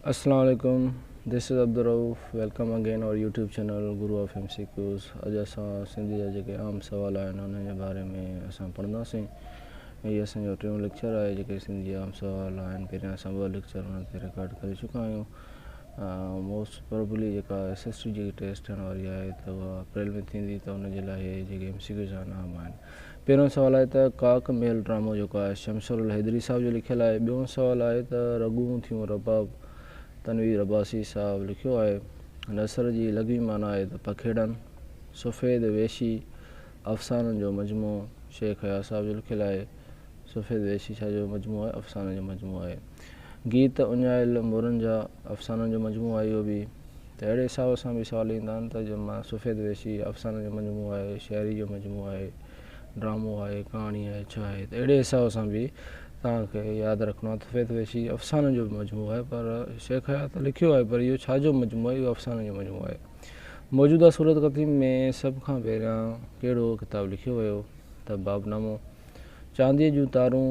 Assalamu alaikum. This is Abdul Rauf. Welcome again our YouTube channel Guru of MCQs. अॼु असां सिंधी जा जेके आम सुवाल आहिनि उन जे बारे में असां पढ़ंदासीं। हीअ असांजो टियों लेक्चर आहे जेके सिंधी आम सुवाल आहिनि। पहिरियां असां 2 लेक्चर हुन ते रिकॉर्ड करे चुका आहियूं। मोस्ट प्रोबेबली जेका SST जी टेस्ट थियण वारी आहे त उहा अप्रैल में थींदी, त उनजे लाइ जेके MCQs आहिनि आम आहिनि। पहिरियों सुवाल आहे त काक महल ड्रामो जेको आहे शमशुल हैदरी साहब जो लिखियलु आहे। ॿियों सुवाल आहे त रगूं थियूं रबाब तनवीर अब्बासी साहब लिखियो आहे। नसर जी लघवी माना आहे त पखेड़नि। सफ़ेद वेशी अफ़साननि जो मजमू शेख हया साहब जो लिखियलु आहे। सफ़ेद वेशी छा जो मजमू आहे? अफ़साननि जो मजमू आहे। गीत उञायल मोरनि जा अफ़साननि जो मजमू आहे इहो बि। त अहिड़े हिसाब सां बि सुवाल ईंदा आहिनि त मां सफ़ेद वेशी अफ़साननि जो मजमू आहे, शाइरी जो मजमू आहे, ड्रामो आहे, कहाणी आहे, छा आहे। त अहिड़े हिसाब सां बि तव्हांखे यादि रखिणो आहे। सफ़ेद वेशी अफ़साननि जो मजमू आहे, पर शेख हया त लिखियो आहे, पर इहो छा जो मजमू आहे? इहो अफ़साननि जो मजमू आहे। मौजूदा सूरत क़दीम में सभ खां पहिरियां कहिड़ो किताबु लिखियो वियो? त बाबनामो। चांदीअ जूं तारूं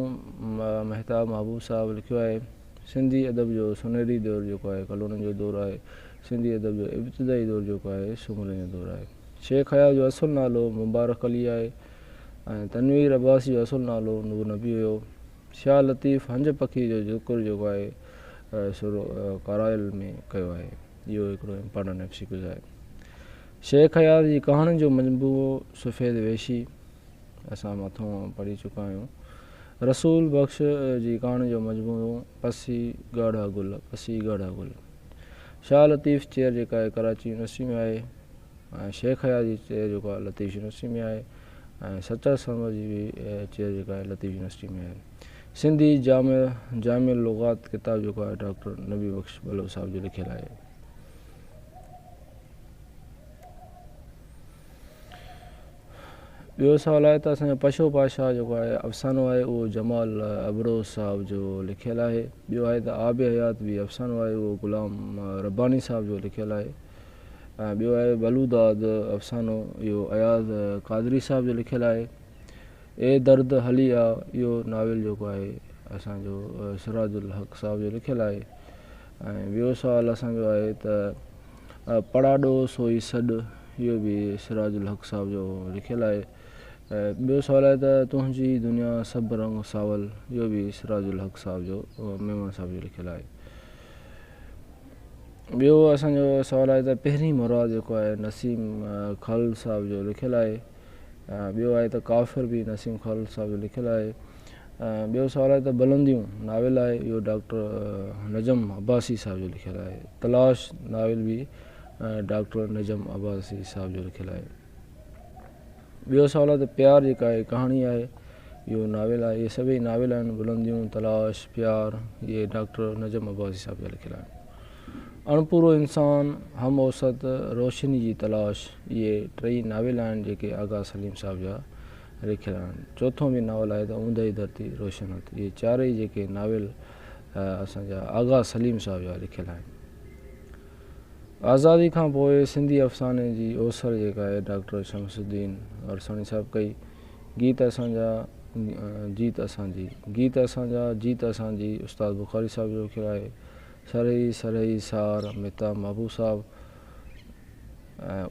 महताब महबूब साहब लिखियो आहे। सिंधी अदब जो सुनहरी दौरु जेको आहे कलोननि जो दौरु आहे। सिंधी अदब जो इब्तिदाई दौरु जेको आहे सुमरनि जो दौरु आहे। शेख हया जो असुलु नालो मुबारक अली आहे ऐं तनवीर अब्बासी जो असुलु नालो नूर नबी हुयो। शाह लतीफ़ हंज पखी जो ज़िक्र जेको आहे करायल में कयो आहे। इहो हिकिड़ो इम्पॉर्टेंट MCQ आहे। शेख हया जी कहाणियुनि जो मजमू सफ़ेद वेशी असां मथां पढ़ी चुका आहियूं। रसूल बख़्श जी कहाणी जो मजमू पसी ॻाढ़ा गुल, पसी ॻाढ़ा गुल। शाह लतीफ़ चेयर जेका आहे कराची यूनिवर्सिटी में आहे ऐं शेख हया जी चेयर जेको आहे लतीफ़ यूनिवर्सिटी में आहे ऐं सच्चा समर जी बि चेयर जेका आहे लतीफ़ यूनिवर्सिटी में आहे। सिंधी जामिल लुग़ात किताब जेको आहे डॉक्टर नबी बख़्श बलोच साहब जो लिखियलु आहे। ॿियो सुवाल आहे त असांजो पशो पाशाह जेको आहे अफ़सानो आहे उहो जमाल अबरोज़ साहब जो लिखियलु आहे। ॿियो आहे त आब हयात बि अफ़सानो आहे, उहो ग़ुलाम रब्बानी साहब जो लिखियलु आहे। ऐं ॿियो आहे बलूदाद अफ़सानो, इहो अयाज़ क़ादरी साहब जो लिखियलु आहे। ए दर्द हली आहे, इहो नाविल जेको आहे असांजो सिराजुल हक़ साहब जो लिखियलु आहे। ऐं ॿियो सुवालु असांजो आहे त पढ़ाॾो सोई सॾु, इहो बि सिराजुल हक़ साहब जो लिखियलु आहे। ॿियो सुवालु आहे त तुंहिंजी दुनिया सभु रंग सावल, इहो बि सिराजुल हक़ साहब जो मेमन साहब जो लिखियलु आहे। ॿियो असांजो सुवालु आहे त पहिरीं मुराद जेको आहे नसीम ख़ालिद साहब जो लिखियलु आहे। ॿियो आहे त काफ़िर बि नसीम ख़ालिद साहब जो लिखियलु आहे। ॿियो सुवालु आहे त बुलंदियूं नाविल आहे, इहो डॉक्टर नजम अब्बासी साहब जो लिखियलु आहे। तलाश नाविल बि डॉक्टर नजम अब्बासी साहब जो लिखियलु आहे। ॿियो सुवालु आहे त प्यार जेका आहे कहाणी आहे, इहो नाविल आहे। इहे सभई नाविल आहिनि, बुलंदियूं, तलाश, प्यार, इहे डॉक्टर नजम अब्बासी साहब जा लिखियलु आहिनि। अणपूरो इंसान, हम औसत, रोशनी जी तलाश, इहे टई नाविल आहिनि जेके आगा सलीम साहब जा लिखियलु आहिनि। चोथों बि नावल आहे त ऊंदहि धरती रोशनत, इहे चारई जेके नाविल असांजा आगा सलीम साहब जा लिखियलु आहिनि। आज़ादी खां पोइ सिंधी अफ़साने जी ओसर जेका आहे डॉक्टर शमसुद्दीन अरसाणी साहब कई। गीत असांजा जीत असांजी उस्ताद बुखारी साहब जो लिखियलु आहे। सरही सरही सार मेहताब महबूब साहब।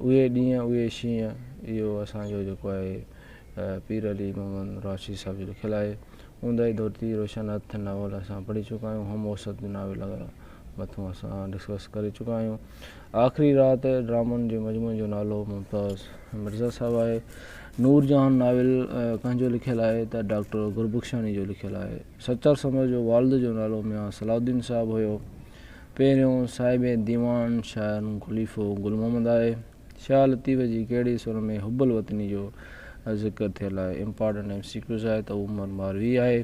उहे ॾींहं उहे शींहं, इहो असांजो जेको आहे पीर अली मोहम्मद राशिद साहब जो लिखियलु आहे। ऊंदहि धरती रोशनत नावल असां पढ़ी चुका आहियूं। हम औसत नाविल मथां असां डिस्कस करे चुका आहियूं। आख़िरी राति ड्रामनि जे मजमूए जो नालो मुमताज़ मिर्ज़ा साहब आहे। नूर जहान नाविल कंहिंजो लिखियलु आहे? त डॉक्टर गुरबख्शानी जो लिखियलु आहे। सच्चा समर जो वालिद जो नालो मियां सलाउद्दीन साहब हुयो। पहिरियों साहिब दीवान शायर ख़लीफ़ो गुल मोहम्मद आहे। शाह लतीफ़ जी कहिड़ी सुर में हुब्बल वतनी जो ज़िक्र थियलु आहे? इम्पॉर्टेंट MCQs आहे त उमर मारवी आहे।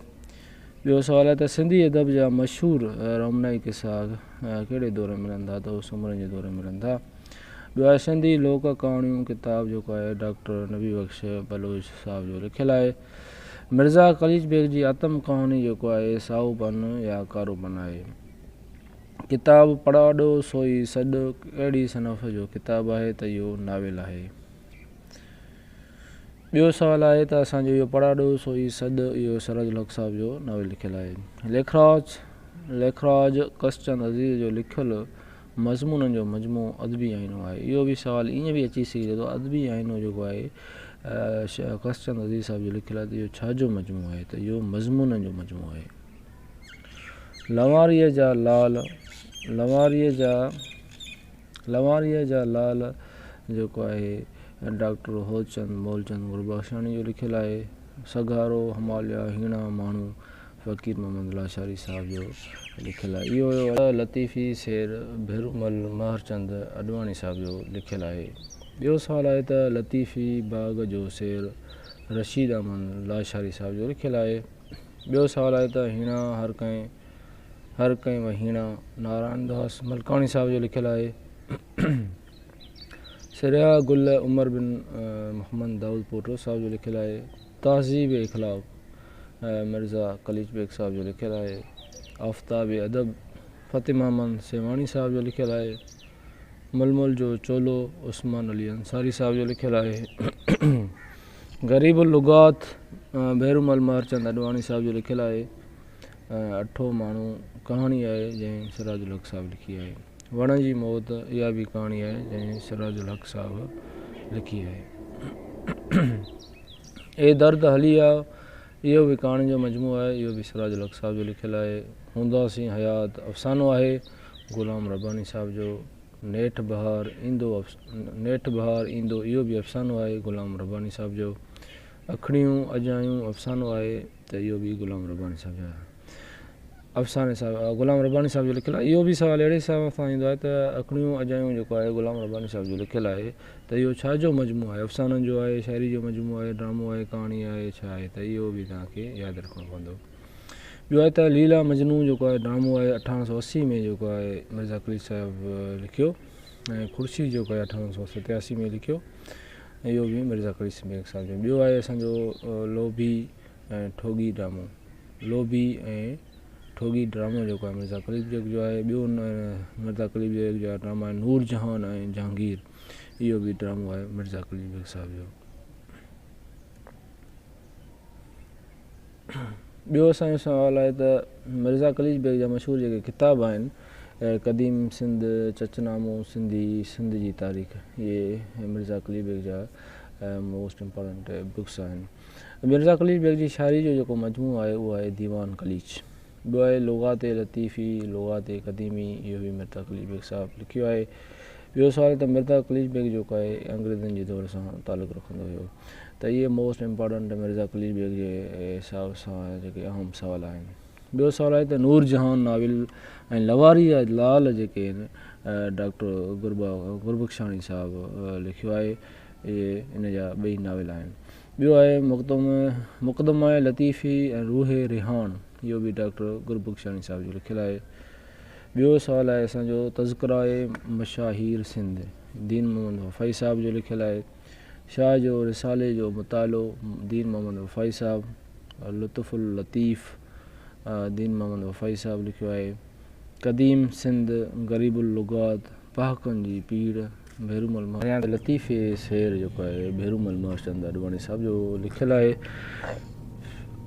ॿियो सुवालु आहे त सिंधी अदब जा मशहूरु रमनाई किसा कहिड़े दौर में मिलनि था? त उहे सुमरनि जे दौर में मिलनि था। ॿियो आहे सिंधी लोक कहाणियूं किताबु जेको आहे डॉक्टर नबी बख़्श बलोच साहब जो लिखियलु आहे। मिर्ज़ा ख़लीज बेग जी आतम कहानी जेको आहे साओपन या कारोपन आहे। किताबु पढ़ाॾो सोई सॾु कहिड़ी सनफ़ जो किताबु आहे? त इहो नाविल आहे। ॿियो सुवालु आहे त असांजो इहो पढ़ाॾो सोई सॾु, इहो सिराजुल हक़ साहब जो नाविल लिखियलु आहे। लेखराज लेखराज कसचंद अज़ीज़ जो लिखियल मज़मूननि जो मजमू अदबी आईनो आहे। इहो बि सुवालु ईअं बि अची सघे थो अदबी आईनो जेको आहे कसचंद अज़ीज़ साहिब जो लिखियल आहे त इहो छाजो मजमू आहे, त इहो मज़मूननि जो मजमू आहे। लवारीअ जा लाल जेको आहे डॉक्टर होचंद मोलचंद गुरबख्शानी जो लिखियल आहे। सगारो हमालिया हीणा माण्हू फ़कीर मोहम्मद लाशारी साहिब जो लिखियल आहे। इहो लतीफ़ी शेर भेरूमल महरचंद अडवाणी साहिब जो लिखियल आहे। ॿियो सुवालु आहे त लतीफ़ी बाग़ जो शेर रशीद अहमद लाशारी साहिब जो लिखियल आहे। ॿियो सुवालु आहे त हीणा हर कंहिं व हीणा नारायण दास मलकाणी साहिब जो लिखियल आहे। सिरिया गुल उमर बिन मोहम्मद दाऊद पोटो साहिब जो लिखियल आहे। तहज़ीब इख़लाक़ मिर्ज़ा कलीज बेग साहिब जो लिखियल आहे। आफ़ताब अदब फ़ातिमा अमन सेवाणी साहिब जो लिखियल आहे। मलमल जो चोलो उस्मान अली अंसारी साहिब जो लिखियल आहे। गरीबुल लुगात भेरूमल महरचंद अडवाणी साहिब जो लिखियल आहे। अठो माण्हू कहाणी आहे जंहिं सिराजुल हक़ साहिब लिखी आहे। वण जी मौत इहा बि कहाणी आहे जंहिं सिराजुल हक़ साहिब लिखी आहे। ए दर्द हली आहे इहो बि कहाणी जो मजमू आहे। इहो बि सिराजुल हक़ साहिब जो लिखियल आहे। हूंदासीं हयात अफ़सानो आहे ग़ुलाम रब्बानी साहिब जो। नेठ बहार ईंदो इहो बि अफ़सानो आहे ग़ुलाम रब्बानी साहिब जो। अखड़ियूं अजायूं अफ़सानो आहे त इहो बि ग़ुलाम रब्बानी साहिब जो अफ़साने साहिब ग़ुलाम रब्बानी साहिब जो लिखियल आहे। इहो बि सुवालु अहिड़े हिसाब सां ईंदो आहे त अखड़ियूं अजायूं जेको आहे ग़ुलाम रब्बानी साहिब जो लिखियल आहे त इहो छाजो मजमू आहे, अफ़साननि जो आहे, शाइरी जो मजमू आहे, ड्रामो आहे, कहाणी आहे, छा आहे, त इहो बि तव्हांखे यादि रखिणो पवंदो। ॿियो आहे त लीला मजनू जेको आहे ड्रामो आहे 1880 में जेको आहे मिर्ज़ा कलीज साहिब लिखियो ऐं ख़ुर्शीद जेको आहे 1887 में लिखियो। इहो बि मिर्ज़ा कलीज बेग साहिब जो। ॿियो आहे असांजो लोभी ऐं ठोगी ड्रामो। लोभी ऐं ठोगी ड्रामो जेको आहे मिर्ज़ा कलीज बेग जो आहे। ॿियो मिर्ज़ा कलीज बेग जा ड्रामा आहिनि नूर जहान ऐं जहांगीर। इहो बि ड्रामो आहे मिर्ज़ा कलीज बेग साहिब जो। ॿियो असांजो सुवालु आहे त मिर्ज़ा कलीज बेग जा मशहूरु जेके किताब आहिनि क़दीम सिंध, चचनामो सिंधी, सिंध जी तारीख़, इहे मिर्ज़ा कलीज बेग जा मोस्ट इम्पॉर्टेंट बुक्स आहिनि। मिर्ज़ा कलीज बेग जी शाइरी जो जेको मजमू आहे उहो आहे दीवान कलीज। ॿियो आहे लुगात लतीफ़ी लुगात क़दीमी, इहो बि मिर्ज़ा कलीज बेग साहिब लिखियो आहे। ॿियो सुवालु आहे त मिर्ज़ा कलीज बेग जेको आहे अंग्रेज़नि जे दौर सां तालुक़ु रखंदो हुयो, त इहे मोस्ट इम्पॉर्टेंट मिर्ज़ा कलीज बेग जे हिसाब सां जेके अहम सुवाल आहिनि। ॿियो सुवालु आहे त नूर जहान नाविल ऐं लवारी जा लाल जेके आहिनि डॉक्टर गुरबख्शानी साहिबु लिखियो आहे। इहे इन जा ॿई नाविल आहिनि। ॿियो आहे मुक़दमा लतीफ़ी ऐं रूहे रिहान, इहो बि डॉक्टर गुरबख्शानी साहिब जो लिखियल आहे। ॿियो सुवालु आहे असांजो तज़किराए मशाहीर सिंध, दीन मोहम्मद वफ़ाई साहिब जो लिखियल आहे। शाह जो रिसाले जो मुतालो, दीन मोहम्मद वफ़ाई साहिब। लुत्फ़ुल लतीफ़, दीन मोहम्मद वफ़ाई साहिब लिखियो आहे। क़दीम सिंध, गरीबुल लुगात, पहाकनि जी पीड़, भेरूमल लतीफ़े शेर जेको आहे भेरूमल महरचंद अडवाणी साहिब जो लिखियल आहे।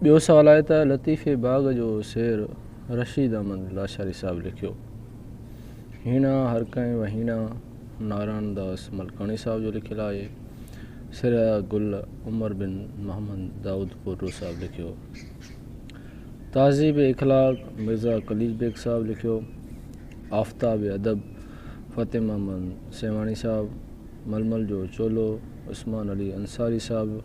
ॿियो सुवालु आहे त लतीफ़े बाग़ जो शेर रशीद अहमद लाशारी साहिब लिखियो। हीणा हर कंहिं व हीणा नारायण दास मलकाणी साहिब जो लिखियल आहे। सिरिया गुल उमर बिन मोहम्मद दाऊद पोटो साहिब लिखियो। तहज़ीब इख़लाक़ मिर्ज़ा कलीज बेग साहिब लिखियो। आफ़ताब अदब फ़ातिमा अमन सेवाणी साहिब। मलमल जो चोलो उस्मान अली अंसारी साहिब।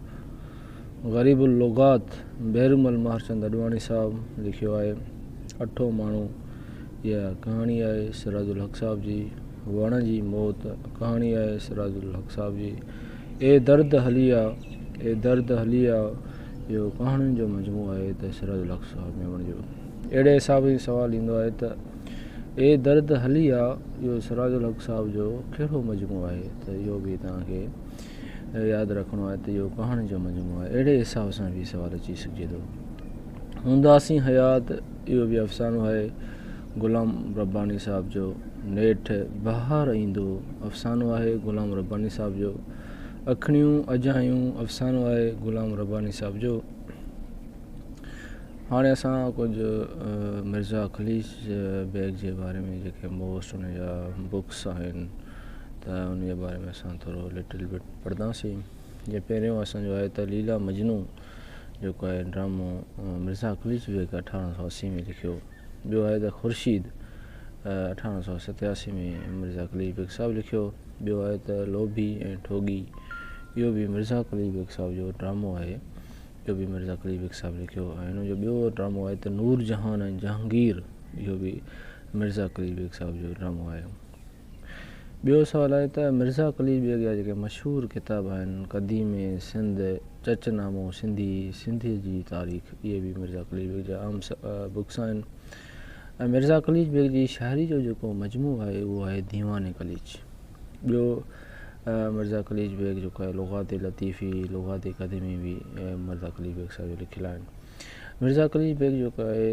गरीबुल लुगात भेरूमल महरचंद अडवाणी साहिब लिखियो आहे। अठो माण्हू इहा कहाणी आहे सिराजुल हक़ साहिब जी। वण जी मौत कहाणी आहे सिराजुल हक़ साहिब जी। ए दर्द हलिया इहो कहाणियुनि जो मजमू आहे त सिराजुल हक़ साहिब में वणिजो। अहिड़े हिसाब सां सुवालु ईंदो आहे त ए दर्द हलिया इहो सिराजुल हक़ साहिब जो कहिड़ो मजमू आहे, त इहो बि तव्हांखे यादि रखिणो आहे त इहो कहाणी जो मजमू आहे। अहिड़े हिसाब सां बि सुवालु अची सघिजे थो। हूंदासीं हयात इहो बि अफ़सानो आहे ग़ुलाम रब्बानी साहिब जो। नेठ बहार ईंदो अफ़सानो आहे ग़ुलाम रब्बानी साहिब जो। अखड़ियूं अजायूं अफ़सानो आहे ग़ुलाम रब्बानी साहिब जो। हाणे असां कुझु मिर्ज़ा ख़लीज बेग जे बारे में जेके मोस्ट उन जा बुक्स आहिनि त उन जे बारे में असां थोरो लिटिल बिट पढ़ंदासीं। जे पहिरियों असांजो आहे त लीला मजनू जेको आहे ड्रामो मिर्ज़ा ख़लीज बेग 1880 में लिखियो। ॿियो आहे त ख़ुर्शीद 1887 में मिर्ज़ा ख़लीज बेग साहिबु लिखियो। ॿियो आहे त लोभी ऐं ठोगी, इहो बि मिर्ज़ा ख़लीज बेग साहिब जो ड्रामो आहे, इहो बि मिर्ज़ा ख़लीज बेग साहिबु लिखियो। ऐं हिन जो ॿियो ड्रामो आहे त नूर जहान ऐं जहांगीर, इहो बि मिर्ज़ा ख़लीज बेग साहिब जो ड्रामो आहे। ॿियो सुवालु आहे त मिर्ज़ा ख़लीज बेग जा जेके मशहूरु किताब आहिनि क़दीम सिंध, चचनामो सिंधी, सिंधीअ जी तारीख़, इहे बि मिर्ज़ा ख़लीज बेग जा आम बुक्स आहिनि। ऐं मिर्ज़ा ख़लीज बेग जी शाइरी जो जेको मजमू आहे उहो आहे दीवान ख़लीज। ॿियो मिर्ज़ा ख़लीज बेग जेको आहे लुग़ात लतीफ़ी, लुग़ात क़दीमी बि मिर्ज़ा ख़लीज बेग साहिब जो लिखियलु आहिनि। मिर्ज़ा ख़लीज बेग जेको आहे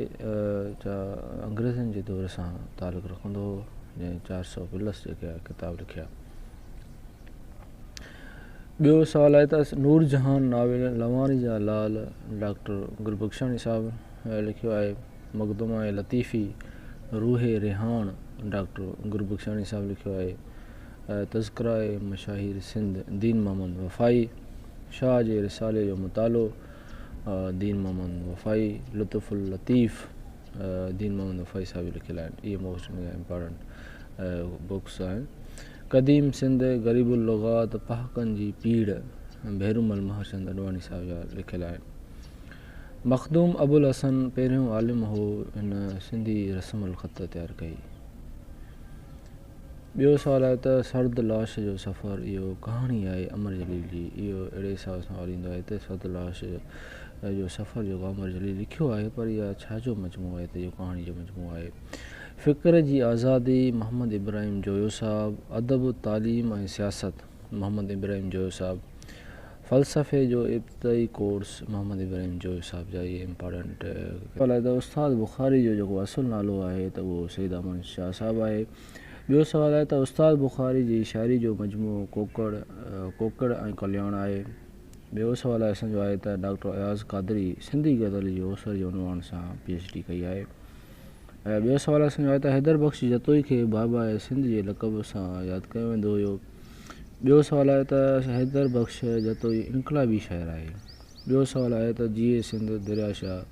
अंग्रेज़नि जे दौर सां तालुक़ु रखंदो हो, जंहिं 400+ जेके किताब लिखिया। ॿियो सुवालु आहे त नूर जहान नाविल लवानी जा लाल डॉक्टर गुलबख्शानी साहिबु लिखियो आहे। मक़दमा लतीफ़ी रूहे रिहान डॉक्टर गुलबख्शानी साहिबु लिखियो आहे। तज़किरा मशाहिर सिंध दीन मोहम्मद वफ़ाई, शाह जे रिसाले जो मुतालो दीन मोहम्मद वफ़ाई, लुत्फ़ुल लतीफ़ दीन मोहम्मद वफ़ाई साहिबु लिखियलु आहिनि। इहे मोस्ट इम्पॉर्टेंट बुक्स आहिनि। क़दीम सिंध ग़रीबुल लुग़ात पहाकनि जी पीड़ भैरूमल महरचंद अडवाणी साहिब जा लिखियलु आहिनि। मखदूम अबुल हसन पहिरियों आलिम हो, हिन सिंधी रस्मुल ख़त तयारु कई। ॿियो सुवालु आहे त सर्द लाश जो सफ़र, इहो कहाणी आहे अमर जलील जी। इहो अहिड़े हिसाब सां ईंदो आहे त सर्द लाश जो सफ़र जेको अमर जलील लिखियो आहे, पर इहा छाजो मजमू आहे त इहो कहाणी जो मजमू आहे। फ़िक्र जी आज़ादी मोहम्मद इब्राहिम जोयो साहिबु, अदब तालीम ऐं सियासत मोहम्मद इब्राहिम जोयो साहिबु, फ़लसफ़े जो इब्तिदाई कोर्स मोहम्मद इब्राहिम जोयो साहिब जा इहे इम्पॉर्टेंट। सवालु आहे त उस्ताद बुख़ारी जो जेको असुलु नालो आहे त उहो सईद अहमद शाह साहिबु आहे। ॿियो सुवालु आहे त उस्ताद बुख़ारी जी शाइरी जो मजमू कोकड़ ऐं कल्याण आहे। ॿियो सुवालु असांजो आहे त डॉक्टर अयाज़ क़ादरी सिंधी गज़ल जी ओसर जे उनवान सां PhD कई आहे। ॿियो सुवालु असांजो आहे त हैदर बख़्श जतोई खे बाबा सिंध जे लक़ब सां यादि कयो वेंदो हुयो। ॿियो सुवालु आहे त हैदर बख़्श जतोई इनक़लाबी शाइर आहे। ॿियो सुवालु आहे त जीए सिंध दरिया शाह,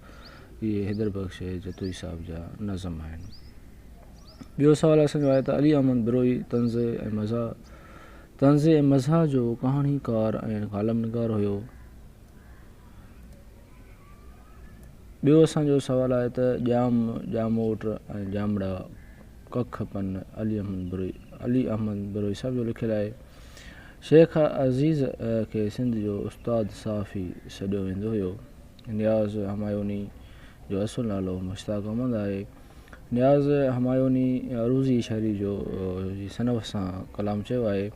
इहे हैदर बख़्श जतोई साहिब जा नज़म आहिनि। ॿियो सुवालु असांजो आहे त अली अहमद बिरोई तंज़ ऐं मज़ा जो कहाणीकार ऐं कालमनिगार हुयो। ॿियो असांजो सुवालु आहे त ॼामोट ऐं ॼामड़ा कख पन अली अहमद बिरोई साहिब जो लिखियलु आहे। शेख अज़ीज़ खे सिंध जो उस्ताद साफ़ी सॾियो वेंदो हुयो। नियाज़ हमायूनी जो असुलु नालो मुश्ताक अहमद आहे। नियाज़ हमायूनी अरूज़ी शाइरी जो सनफ़ सां कलाम चयो आहे।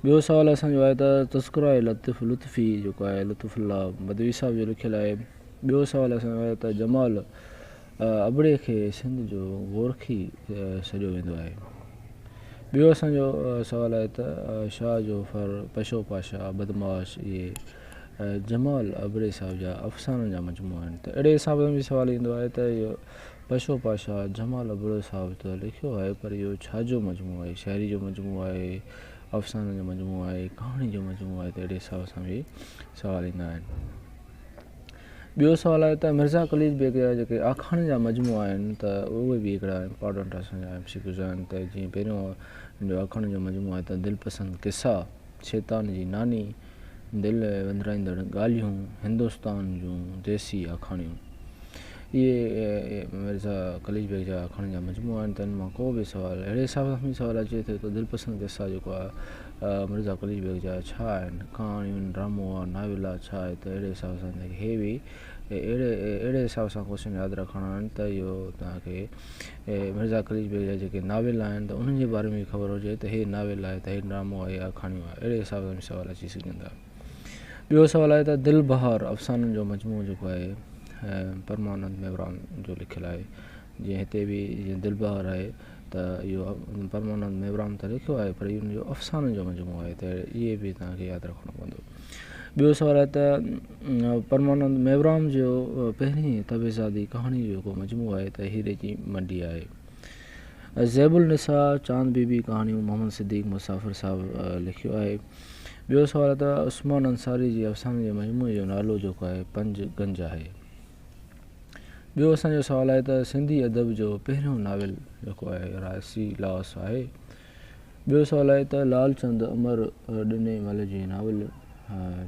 ॿियो सुवालु असांजो आहे त तज़किरा लुत्फ़ी जेको आहे लुत्फ़ुल्लाह बदवी साहिब जो लिखियलु आहे। ॿियो सुवालु असांजो आहे त जमाल अबड़े खे सिंध जो गोरखी सॾियो वेंदो आहे। ॿियो असांजो सुवालु आहे त शाह जोफ़र, पशो पाशा, बदमाश, इहे जमाल अबड़े साहिब जा अफ़साननि जा मजमू आहिनि। त अहिड़े हिसाब सां बि सुवालु ईंदो आहे त इहो पशो पाशा जमाल अबड़े साहिब त लिखियो आहे, पर इहो छाजो मजमू आहे, शाइरी जो मजमू आहे, अफ़साननि जो मजमू आहे, कहाणी जो मजमू आहे, त अहिड़े हिसाब सां बि सुवाल ईंदा आहिनि। ॿियो सुवालु आहे त मिर्ज़ा ख़लीज बेग जा जेके आखाणियुनि जा मजमू आहिनि त उहे बि हिकिड़ा इम्पॉर्टेंट असांजा MCQs आहिनि। त जीअं पहिरियों जो आखाणियुनि जो मजमू आहे त दिलपसंद किसा, शैतान जी नानी, दिलि वंदराईंदड़ ॻाल्हियूं, हिंदुस्तान जूं देसी आखाणियूं, इहे मिर्ज़ा ख़लीज बेग जा आखाणियुनि जा मजमू आहिनि। त हिन मां को बि सुवालु अहिड़े हिसाब सां बि सुवालु अचे थो त दिलपसंद किसा जेको आहे मिर्ज़ा ख़लीज बेग जा छा आहिनि, कहाणियूं, ड्रामो आहे, नाविल आहे, छा आहे। त अहिड़े हिसाब सां हे बि अहिड़े हिसाब सां क्वेश्चन यादि रखणा आहिनि त इहो तव्हांखे मिर्ज़ा ख़लीज बेग जा जेके नाविल आहिनि त उन्हनि जे बारे में बि ख़बर हुजे त हे नाविल आहे, त हे ड्रामो आहे, आखाणियूं आहे, अहिड़े हिसाब सां बि सुवाल अची सघंदा। ॿियो सुवालु आहे त दिलि बहार अफ़साननि जो मजमू जेको आहे परमानंद मेवराम जो लिखियलु आहे। जीअं हिते बि जीअं दिलि बहार आहे त इहो परमानंद मेवराम त लिखियो आहे, पर इहो जो अफ़साननि जो मजमू आहे, त इहे बि तव्हांखे यादि रखिणो पवंदो। ॿियो सवाल आहे त परमानंद मेवराम जो पहिरीं तबेज़ादी कहाणी जो जेको मजमू आहे त हीरे जी मंडी आहे। ज़ैबुल निसा चांद बीबी कहाणियूं मोहम्मद सिद्दीक़ मुसाफ़िर साहिबु लिखियो आहे। ॿियो सवाल आहे त उस्मान अंसारी जी अफ़साने जे मजमूए जो नालो जेको आहे पंज गंज आहे। ॿियो असांजो सवाल आहे त सिंधी अदब जो पहिरियों नाविल जेको आहे रायसी लास आहे। ॿियो सवाल आहे त लालचंद अमर ॾिने मल जी नाविल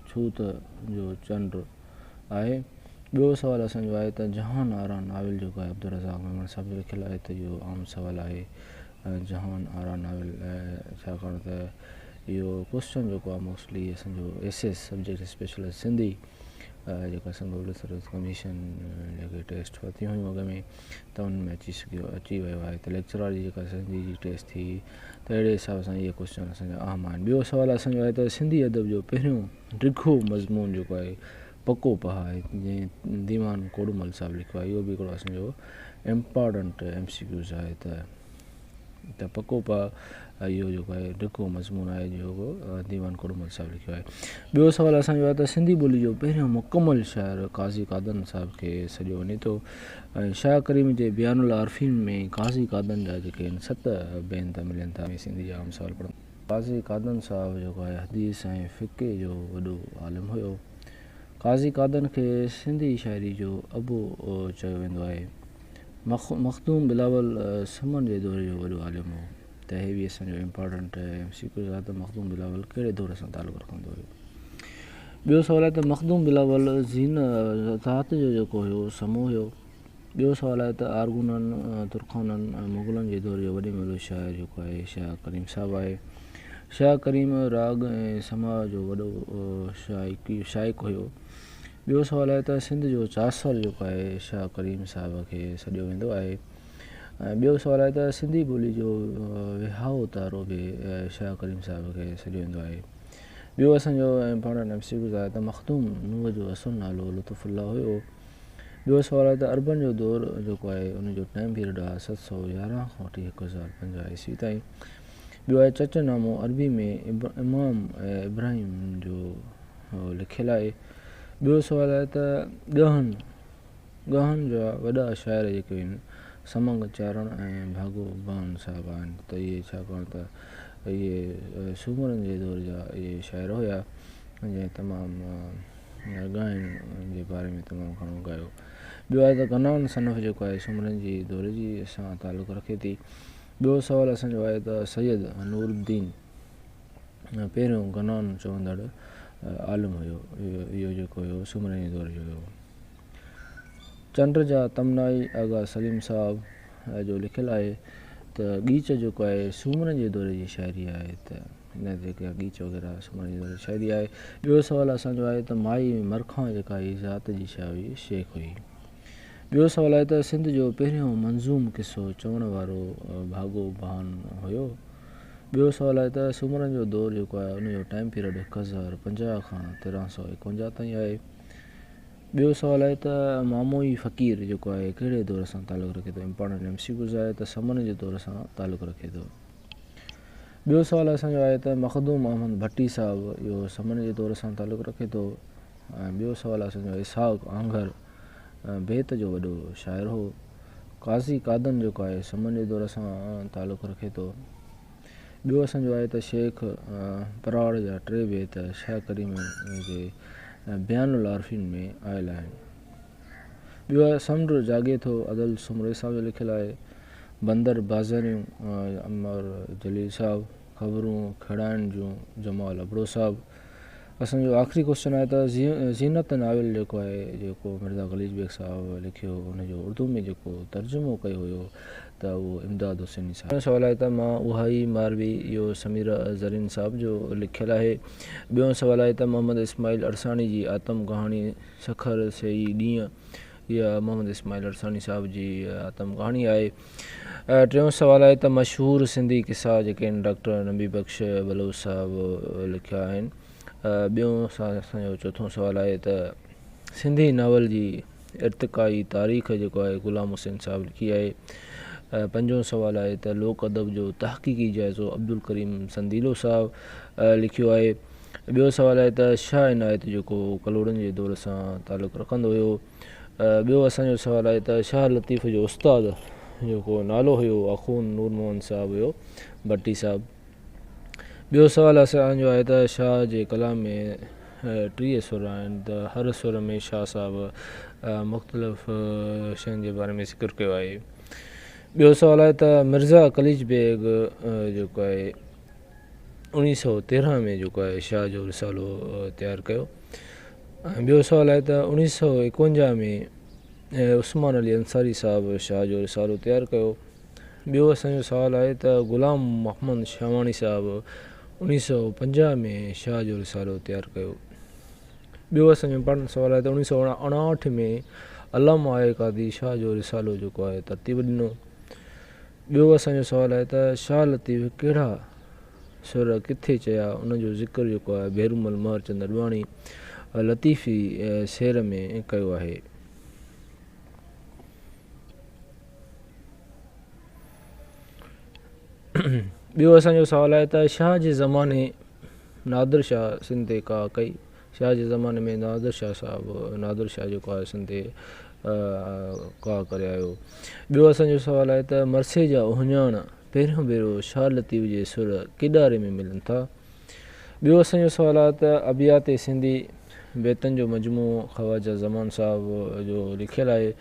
छूत जो चंड आहे। ॿियो सवाल असांजो आहे त जहान आरा नाविल जेको आहे अब्दुल रज़ाक मेमण साहिब जो लिखियलु आहे त इहो आम सवालु आहे। जहान आरा नाविल छाकाणि त इहो क्वेश्चन जेको आहे मोस्टली असांजो एसएस सब्जेक्ट स्पेशल सिंधी जेका असांजो सर्विस कमीशन जेके टेस्ट वरितियूं हुयूं अॻ में त उनमें अची वियो आहे त लेक्चरार जी जेका सिंधी जी टेस्ट थी त अहिड़े हिसाब सां इहे क्वेश्चन असांजा आम आहिनि। ॿियो सवाल असांजो आहे त सिंधी अदब जो पहिरियों डिघो मज़मून जेको आहे पको पहा आहे जंहिं दीवान कोड़ूमल साहिबु लिखियो आहे। इहो बि हिकिड़ो असांजो इम्पॉर्टेंट MCQs आहे त पको पहा इहो जेको आहे डिघो मज़मून आहे जेको दीवान कोड़ूमल साहिबु लिखियो आहे। ॿियो सवाल असांजो आहे त सिंधी ॿोली जो पहिरियों मुकमल शाइर काज़ी कादन साहिब खे सॾियो वञे थो ऐं शाह करीम जे बयानुल आरफ़ीन में काज़ी कादन जा जेके आहिनि 7 बेन था मिलनि था। सिंधी जा आम सवाल पढ़नि। काज़ी कादन साहिबु जेको आहे हदीस ऐं फ़िक़े जो वॾो आलिम हुयो। काज़ी कादन खे सिंधी शाइरी जो अबो चयो वेंदो आहे। मखदूम बिलावल समन जे दौर जो वॾो आलिम हो त इहे बि असांजो इम्पॉर्टेंट MCQs आहे त मखदूम बिलावल कहिड़े दौर सां तालुक़ु रखंदो हुयो। ॿियो सवाल आहे त मखदूम बिलावल ज़ीन ज़ात जो जेको हुयो समूह हुयो। ॿियो सवाल आहे त आरगुननि तुर्खाननि ऐं मुग़लनि जे दौर जो वॾे में वॾो शाइर जेको आहे शाह करीम साहिबु आहे। शाह करीम राग ऐं समाज जो वॾो शाइक़ हुयो। ॿियो सवाल आहे त सिंध जो चासर जेको आहे शाह करीम साहिब खे सॾियो वेंदो आहे। ऐं ॿियो सवाल आहे त सिंधी ॿोली जो विहाउ तारो बि शाह करीम साहिब खे सॾियो वेंदो आहे। ॿियो असांजो इम्पॉर्टेंट MCQs आहे त मखदूम नूह जो असुल नालो लुत्फ़ुल्ला हुयो। ॿियो सवाल आहे त अरबन जो दौर जेको आहे उनजो टाइम पीरियड आहे 711 खां वठी 1050 ईस्वी ताईं। ॿियो आहे चचनामो अरबी में इमाम इब्राहिम जो लिखियलु आहे। ॿियो सवाल आहे त ॻहनि जा वॾा शाइर जेके आहिनि समंग चारण ऐं भागोबान साहिब आहिनि त इहे छाकाणि त इहे सूमरनि जे दौर जा इहे शाइर हुया जंहिं तमामु ॻाइण जे बारे में तमामु घणो ॻायो। ॿियो आहे त गनान सनफ़ जेको आहे सूमरनि जी दौर जी सां तालुक़ु रखे थी। ॿियो सवाल असांजो आहे त सैयद नूरुद्दीन पहिरियों गनान चवंदड़ आलिम हुयो। इहो जेको हुयो सूमरनि जे दौर जो हुयो। चंड जा तमनाई आगा सलीम साहिब जो लिखियलु आहे त गीच जेको आहे सूमरनि जे दौर जी शाइरी आहे त हिन जेका गीच वग़ैरह सूमरनि जे दौर जी शाइरी आहे। ॿियो सवाल असांजो आहे त माई मरखां जेका ई ज़ात जी छा हुई शेख हुई। ॿियो सवाल आहे त सिंध जो पहिरियों मंज़ूम किसो चवण वारो भागोबान हुयो। ॿियो सवाल आहे त सूमरनि जो दौर जेको आहे उनजो टाइम पीरियड 1050 खां 1351 ताईं आहे। ॿियो सवाल आहे त मामोई फ़क़ीर जेको आहे कहिड़े दौर सां तालुक़ु रखे थो। इम्पॉर्टेंट MCQs आहे त समन जे दौर सां तालुक़ु रखे थो। ॿियो सवाल असांजो आहे त मखदूम अहमद भट्टी साहिबु इहो समन जे दौर सां तालुक़ु रखे थो। ऐं ॿियो सवाल असांजो इसहाक़ आंगर बेत जो वॾो शाइर हो। काज़ी कादन जेको आहे समन जे दौर सां तालुक़ु रखे थो। ॿियो असांजो आहे त शेख पराड़ जा 3 बेत शाह करीम जे बयानुल आरफ़ीन में आयल आहिनि। ॿियो आहे समुंड जाॻे थो अदल सुमरे साहिब जो लिखियलु आहे। बंदर बाज़ारियूं अमर जलील साहिबु ख़बरूं खड़ाइण जूं जमाल अबड़ो साहिबु। असांजो आख़िरी क्वेश्चन आहे त ज़ीनत नाविल जेको आहे जेको मिर्ज़ा ग़लीज़ बेग साहिबु लिखियो उनजो उर्दू में जेको तर्जुमो कयो हुयो त उहो इमदाद हुसैनी साहिबु। सवाल आहे त मां उहाई मारवी इहो समीर ज़रीन साहिबु जो लिखियलु आहे। ॿियो सवाल आहे त मोहम्मद इस्माइल अरसानी जी आतम कहाणी सखर सही ॾींहुं इहा मोहम्मद इस्माइल अरसानी साहिब जी आतम कहाणी आहे। टियों सवाल आहे त मशहूरु सिंधी किसा जेके आहिनि डॉक्टर नबी बख़्श बलोच साहिबु लिखिया आहिनि। ॿियों असांजो चोथों सवाल आहे त सिंधी नावल जी इर्तिक़ाई तारीख़ जेको आहे ग़ुलाम हुसैन साहिबु लिखी आहे। पंजों सवाल आहे त लोक अदब जो तहक़ीक़ी जाइज़ो अब्दुल करीम संदीलो साहिबु लिखियो आहे। ॿियो सुवालु आहे त शाह इनायत जेको कलोड़नि जे दौर सां तालुक़ु रखंदो हुयो। ॿियो असांजो सुवालु आहे त शाह लतीफ़ जो उस्तादु जेको नालो हुयो अख़ून नूर मोहन साहिबु हुयो भट्टी साहिबु। ॿियो सुवालु असांजो आहे त शाह जे कलाम में 30 सुर आहिनि त हर सुर में शाह साहिबु मुख़्तलिफ़ शयुनि जे बारे में ज़िक्र कयो आहे। ॿियो सुवालु आहे त मिर्ज़ा कलीज बेग जेको आहे 1913 में जेको आहे शाह जो रिसालो तयारु कयो। ॿियो सुवालु आहे त 1951 में उस्मान अली अंसारी साहिबु शाह जो रिसालो तयारु कयो। ॿियो असांजो सुवालु आहे त ग़ुलाम मोहम्मद शाहवाणी साहिबु 1950 में शाह जो रिसालो तयारु कयो। ॿियो असांजो सुवालु आहे त 1959 में अल्लामा आए क़ादी शाह जो रिसालो जेको आहे तरतीब ॾिनो। ॿियो असांजो सुवालु आहे त शाह लतीफ़ कहिड़ा सुर किथे चया, उनजो ज़िक्र जेको आहे बेरूमल महरचंद अडवाणी लतीफ़ी शेर में कयो आहे। ॿियो असांजो सुवालु आहे त शाह जे ज़माने नादिर शाह सिंध ते का कई। शाह जे ज़माने में नादिर शाह जेको आहे सिंध ते का करे आयो। ॿियो असांजो सुवालु आहे त मरसे जा उहिञाण पहिरियों भेरो शाह लतीफ़ जे सुर किडारे में मिलनि था। ॿियो असांजो सुवालु आहे त अबियात सिंधी बेतनि जो मजमूओ ख़वाजा ज़मान साहिबु जो लिखियलु आहे।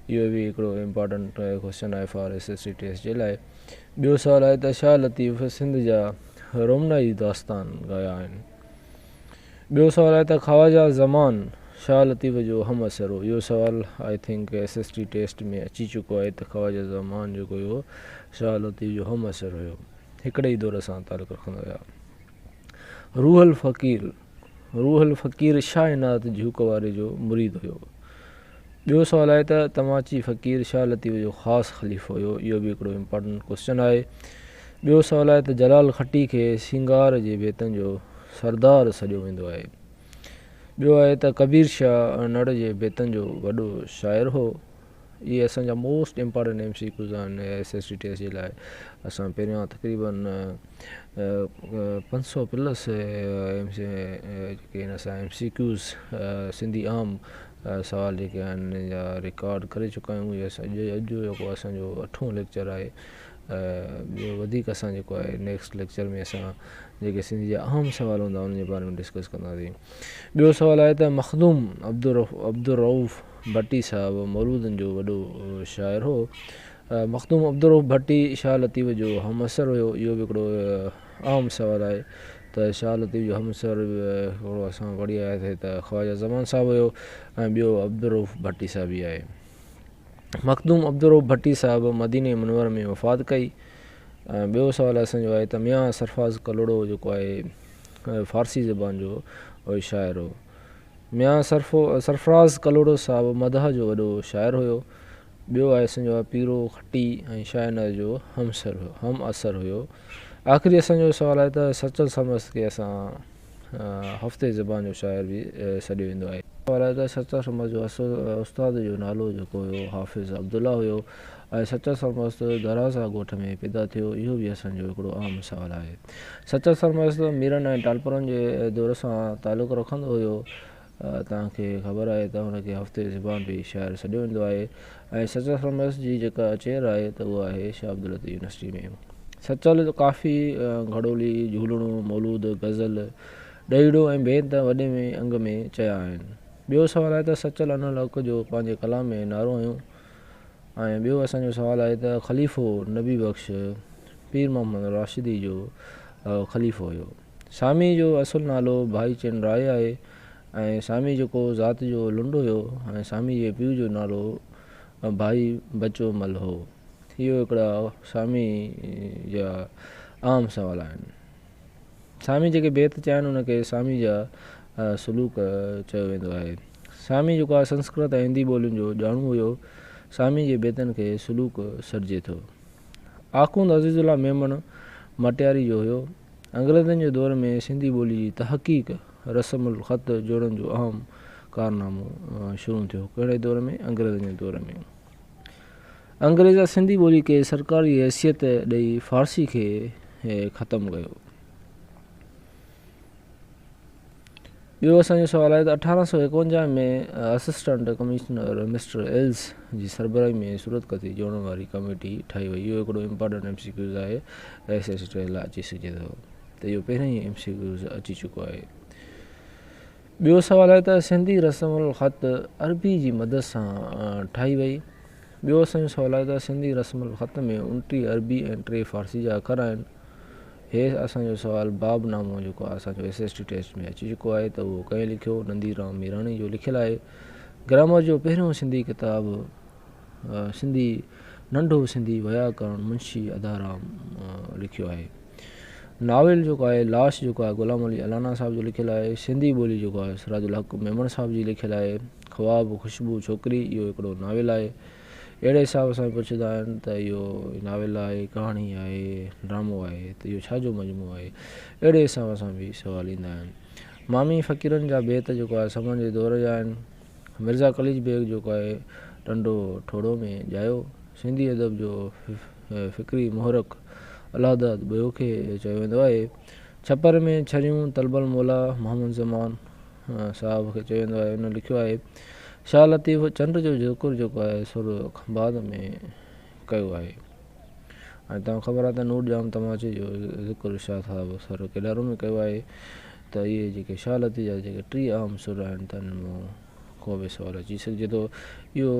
इहो बि हिकिड़ो इम्पॉर्टेंट क्वेश्चन आहे फॉर SSC टेस्ट जे लाइ। ॿियो सुवालु आहे त शाह लतीफ़ सिंध जा रोमनाई दास्तान ॻाया आहिनि। ॿियो सुवालु आहे त ख़वाजा ज़मान शाह लतीफ़ जो हम असर हो। इहो सुवालु आई थिंक SST टेस्ट में अची चुको आहे त ख़वाजा ज़मान जेको हुयो शाह लतीफ़ जो हम असर हुयो, हिकिड़े ई दौर सां तालुक़ु रखंदा हुया। रूहल फ़क़ीर शाह इनायत झूक वारे जो मुरीद हुयो। ॿियो सुवालु आहे त तमाची फ़क़ीर शाह लतीफ़ जो ख़ासि ख़लीफ़ो हुयो। इहो बि हिकिड़ो इम्पॉर्टेंट क्वेश्चन आहे। ॿियो सुवालु आहे त जलाल खट्टी खे सिंगार जे बेतनि जो सरदार सॾियो वेंदो आहे। ॿियो आहे त कबीर शाह नड़ जे बेतनि जो वॾो शाइर हो। इहे असांजा मोस्ट इम्पॉर्टेंट MCQs आहिनि SST टेस्ट जे लाइ। असां पहिरियां तक़रीबन 500+ जेके आहिनि असां MCQs सिंधी आम सवाल जेके आहिनि या रिकॉर्ड करे चुका आहियूं। इहे अॼु जेको असांजो 8हों लेक्चर आहे। ॿियो वधीक असां जेको आहे नेक्स्ट लेक्चर में असां जेके सिंधी जा अहम सुवाल हूंदा उनजे बारे में डिस्कस कंदासीं। ॿियो सुवालु आहे त मखदूम अब्दुर्रऊफ़ भट्टी साहिबु मौलूदनि जो वॾो शाइर हो। मखदूम अब्दुर्रऊफ़ भट्टी शाह लतीफ़ जो हम असर हुयो। इहो बि हिकिड़ो आम सुवालु आहे त शाह लतीफ़ जो हम असर हिकिड़ो असां पढ़ी आयासीं त ख़वाजा ज़मान साहिबु हुयो ऐं ॿियो अब्दुर्रऊफ़ भट्टी साहिबु बि आहे। मखदूम अब्दुर्रऊफ़ भट्टी साहिबु मदीने मुनव्वर में वफ़ात कई। ॿियो सुवालु असांजो आहे त मियां सरफराज़ कलोड़ो जेको आहे फ़ारसी ज़बान जो शाइर हो। मियां सरफराज़ कलोड़ो साहिबु मदह जो वॾो शाइर हुयो। ॿियो आहे असांजो पीरो खट्टी ऐं शाह इनायत जो हम असर हुयो। आख़िरी असांजो सुवालु आहे त सचल सरमस्त खे असां हफ़्ते ज़बान जो शाइर बि सॾियो वेंदो आहे। सुवालु आहे त सचल सरमस्त जो उस्ताद जो नालो जेको हुयो हाफ़िज़ अब्दुल्ला हुयो ऐं सचल सरमस्त दराज़ा ॻोठ में पैदा थियो। इहो बि असांजो हिकिड़ो आम सुवालु आहे। सचल सरमस्त मीरनि ऐं टालपुरनि जे दौर सां तालुक़ु रखंदो हुयो। तव्हांखे ख़बर आहे त हुनखे हफ़्ते ज़बान बि शाइर सॾियो वेंदो आहे। ऐं सचल सरमस्त जी जेका चेयर आहे त उहा आहे शाह अब्दुल लतीफ़ यूनिवर्सिटी में। सचल काफ़ी घड़ोली झूलणो मौलूद गज़ल ॾहीड़ो ऐं बेत वॾे में अंग में चया आहिनि। ॿियो सुवालु आहे त सचल अनल हक़ जो पंहिंजे कलाम में नारो हुयो। ऐं ॿियो असांजो सुवालु आहे त ख़लीफ़ो नबी बख़्श पीर मोहम्मद राशिदी जो ख़लीफ़ो हुयो। सामी जो असुलु नालो भाई चंद राय आहे ऐं सामी जेको ज़ात जो लुंड हुयो ऐं सामी जे पीउ जो नालो भाई बचो मल हो। इहो हिकिड़ा सामी जा आम सुवाल आहिनि। सामी जेके बेत चया आहिनि उनखे सामी जा सलूक चयो वेंदो आहे। सामी जेको आहे संस्कृत ऐं हिंदी ॿोलियुनि जो ॼाणू हुयो। सामी जे बेतनि खे सलूक सॾिजे थो। आख़ूंद अज़ीज़ुल्ला मेमन मटियारी जो हुयो। अंग्रेज़नि जे दौर में सिंधी ॿोली जी तहक़ीक़ रस्मुल ख़त जोड़ण जो अहम कारनामो शुरू थियो। कहिड़े दौर में? अंग्रेज़नि जे दौर में। अंग्रेज़ सिंधी ॿोली खे सरकारी हैसियत ॾेई फ़ारसी खे ख़तमु कयो। ॿियो असांजो सुवालु आहे त 1851 में असिस्टेंट कमिश्नर मिस्टर एल्स जी सरबराही में सूरत कती जोड़ण वारी कमेटी ठाही वई। इहो हिकिड़ो इम्पॉर्टेंट MCQs आहे, SST लाइ अची सघे थो, त इहो पहिरियों ई MCQs अची चुको आहे। ॿियो सुवालु आहे त सिंधी रस्मुल ख़त अरबी जी मदद सां ठाही वई। ॿियो असांजो सुवालु आहे त सिंधी रस्मुल ख़त में 29 अरबी ऐं 3 फ़ारसी जा अखर आहिनि। हे असांजो सुवालु बाबनामो जेको आहे असांजो SST टेस्ट में अची चुको आहे, त उहो कंहिं लिखियो? नंदीराम मीराणी जो लिखियलु आहे। ग्रामर जो पहिरियों सिंधी किताबु सिंधी नंढो सिंधी व्याकरण मुंशी अदाराम लिखियो आहे। नाविल जेको आहे लाश जेको आहे ग़ुलाम अली अलाना साहिब जो लिखियलु आहे। सिंधी ॿोली जेको आहे सिराजुल हक़ मेमण साहिब जी लिखियलु आहे। ख्वाब ख़ुशबू छोकिरी इहो हिकिड़ो नाविल आहे। अहिड़े हिसाब सां पुछंदा आहिनि त इहो नाविल आहे, कहाणी आहे, ड्रामो आहे, त इहो छाजो मजमू आहे? अहिड़े हिसाब सां बि सुवाल ईंदा आहिनि। मामी फ़क़ीरनि जा बेत जेको आहे समन जे दौर जा आहिनि। मिर्ज़ा कलीज बेग जेको आहे टंडो ठोड़ो में ॼायो। सिंधी अदब जो फ़िक्री मुहरक अलाहदाद ॿियो खे चयो वेंदो आहे। छपर में छरियूं तलबल मौला मोहम्मद ज़मान साहब खे चयो वेंदो आहे, हुन लिखियो आहे। शाह लतीफ़ चंड जो ज़िक्र जेको आहे सुर खंबाद में कयो आहे। हाणे तव्हां ख़बर आहे त नूर जाम तमाचे जो ज़िक्र शाह साहिब सर केदारो में कयो आहे। त इहे जेके शाह लतीफ़ जा जेके 3 आम सुर आहिनि त हिन मां को बि सुवालु अची सघिजे थो। इहो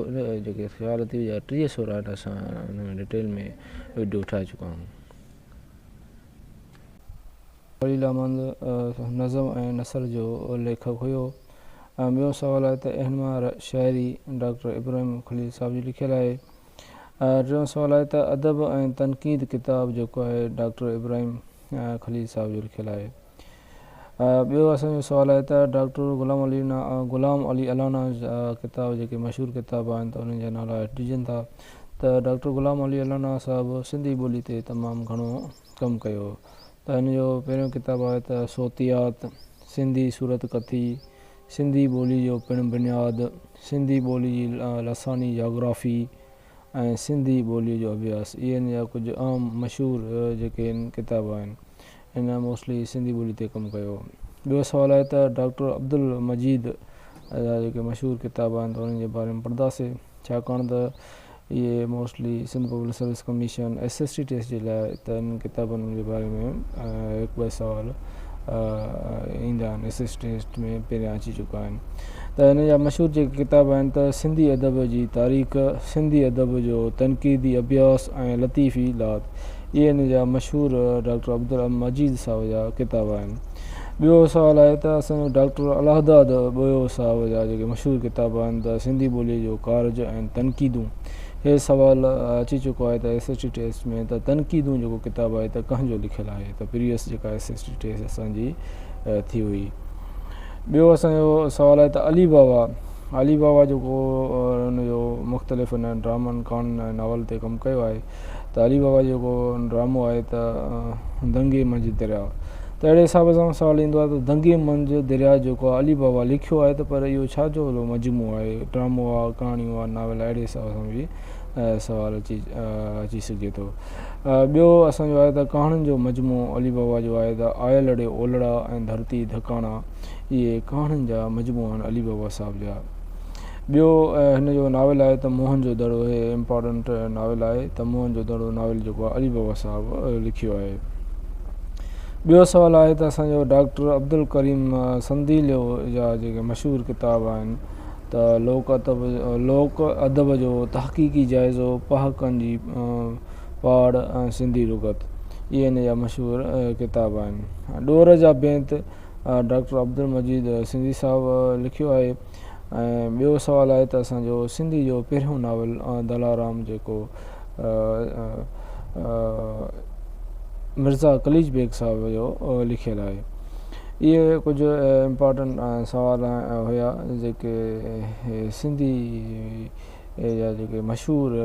जेके शाह लतीफ़ जा 3 सुर आहिनि असां हिन में डिटेल में वीडियो ठाहे चुका आहियूं। खलील अहमद नज़म ऐं नसर जो लेखक हुयो। ॿियो सुवालु आहे त अहमा शाइरी डॉक्टर इब्राहिम खलील साहिब जी लिखियलु आहे। टियों सुवालु आहे त अदब ऐं तनक़ीद किताबु जेको आहे डॉक्टर इब्राहिम खलील साहिब जो लिखियलु आहे। ॿियो असांजो सुवालु आहे त डॉक्टर ग़ुलाम अली अलाना जा किताब जेके मशहूरु किताब आहिनि त उन्हनि जा नाला ॾिजनि था। त डॉक्टर ग़ुलाम अली अलाना साहिबु सिंधी ॿोली ते तमामु घणो कमु कयो। त हिन जो पहिरियों किताबु आहे त सोतियात, सिंधी सूरत कथी, सिंधी ॿोली जो पिणु बुनियाद, सिंधी ॿोली जी लसानी जोग्राफ़ी ऐं सिंधी ॿोलीअ जो अभ्यास। इहे हिन जा कुझु आम मशहूरु जेके आहिनि किताब आहिनि, हिन मोस्टली सिंधी ॿोली ते कमु कयो। ॿियो सुवालु आहे त डॉक्टर अब्दुल मजीद जा जेके मशहूरु किताब आहिनि त उन्हनि जे बारे में पढ़ंदासीं, छाकाणि त इहे mostly Sindh public service commission SST test जे लाइ त इन किताबनि जे बारे में 1-2 सुवाल ईंदा आहिनि। SST टेस्ट में पहिरियां अची चुका आहिनि। त हिन जा मशहूरु जेके किताब आहिनि त सिंधी अदब जी तारीख़, सिंधी अदब जो तनक़ीदी अभ्यास ऐं लतीफ़ी लात। इहे हिन जा मशहूरु डॉक्टर अब्दुल मजीद साहिब जा किताब आहिनि। ॿियो सुवालु आहे त असांजो डॉक्टर अलाहदाद ॿुयो साहिब जा जेके मशहूरु किताब आहिनि त सिंधी ॿोलीअ जो कारज ऐं तनक़ीदूं। हे सुवालु अची चुको आहे त SST टेस्ट में त तनक़ीदूं जेको किताबु आहे त कंहिंजो लिखियलु आहे? त प्रीवियस जेका SST टेस्ट असांजी थी हुई। ॿियो असांजो सुवालु आहे त अली बाबा जेको हुनजो मुख़्तलिफ़ हिन ड्रामनि कहाणियुनि ऐं नावल ते कमु कयो आहे। त अली बाबा जेको ड्रामो आहे त दंगे मंझि दरिया। त अहिड़े हिसाब सां सुवालु ईंदो आहे त दंगे मंझि दरिया जेको आहे अली बाबा लिखियो आहे, त पर इहो छाजो मजमू आहे? ड्रामो आहे, कहाणियूं आहे, नावल? अहिड़े हिसाब सां बि सुवालु अची सघे थो। ॿियो असांजो आहे त कहाणियुनि जो मजमू अली बाबा जो आहे त आयलड़े ओलड़ा ऐं धरती धकाणा। इहे कहाणियुनि जा मजमू आहिनि अली बाबा साहिब जा। ॿियो हिन जो नाविल आहे त मोहन जो दड़ो। हे इम्पॉर्टेंट नाविल आहे त मोहन जो दड़ो नाविल जेको आहे अली बाबा साहिबु लिखियो आहे। ॿियो सुवालु आहे त असांजो डॉक्टर अब्दुल करीम संदीलियो जा जेके मशहूरु किताब आहिनि त लोक अदब जो तहक़ीक़ी जाइज़ो, पहाकनि जी पाड़ ऐं सिंधी लुग़त। इहे हिन जा मशहूरु किताब आहिनि। ॾोर जा बेंत डॉक्टर अब्दुल मजीद सिंधी साहिबु लिखियो आहे। ऐं ॿियो सुवालु आहे त असांजो सिंधी जो पहिरियों नाविल दलाराम जेको मिर्ज़ा कलीज बेग साहिब जो लिखियलु आहे। इहे कुझु इम्पॉर्टेंट सुवाल हुया जेके सिंधी जा जेके मशहूरु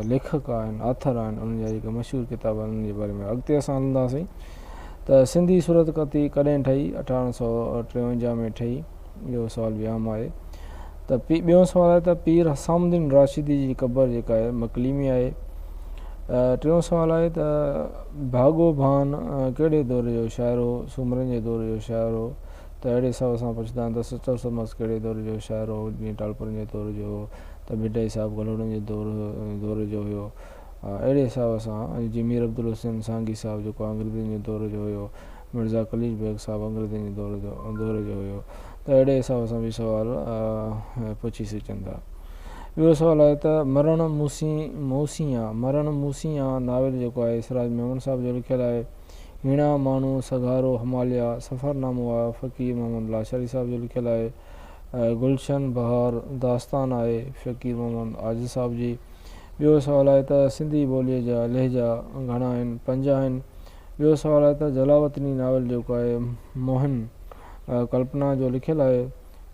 लेखक आहिनि, ऑथर आहिनि, उन्हनि जा जेके मशहूरु किताब आहिनि उन्हनि जे बारे में अॻिते असां हलंदासीं। त सिंधी सूरत कती कॾहिं ठही? 1853 में ठही। इहो सुवाल बि आम आहे। त ॿियो सुवालु आहे त पीर हसामुद्दीन राशिदी जी क़बर जेका आहे मकली में आहे। टियों सुवालु आहे त भागो भान कहिड़े दौर जो शाइर हो? सूमरनि जे दौर जो शाइर हो। त अहिड़े हिसाब सां पुछंदा आहिनि त सचो समझ कहिड़े दौर जो शाइर हो, जीअं टालपुरनि जे दौर जो हो, त भिटाई साहिबु गलोड़नि जे दौर जो हुयो। अहिड़े हिसाब सां जीअं मीर अब्दुल हुसैन सांगी साहिबु जेको अंग्रेज़नि जे दौर जो हुयो, मिर्ज़ा कलीज बेग साहिबु अंग्रेज़नि जे दौर जो हुयो, त अहिड़े हिसाब सां बि सुवाल पुछी सघनि था। ॿियो सुवालु आहे त मरण मूसिया नाविल जेको आहे सिराज मेमन साहिब जो लिखियलु आहे। हीणा माण्हू सगारो हमालिया सफ़रनामो आहे फ़क़ीर मोहम्मद लाशारी साहिब जो लिखियलु आहे। गुलशन बहार दास्तान आहे फ़क़ीर मोहम्मद आजिज़ साहिब जी। ॿियो सुवालु आहे त सिंधी ॿोलीअ जा लहजा घणा आहिनि? 5 आहिनि। ॿियो सुवालु आहे त जलावतनी नाविल जेको आहे मोहन कल्पना जो लिखियलु आहे।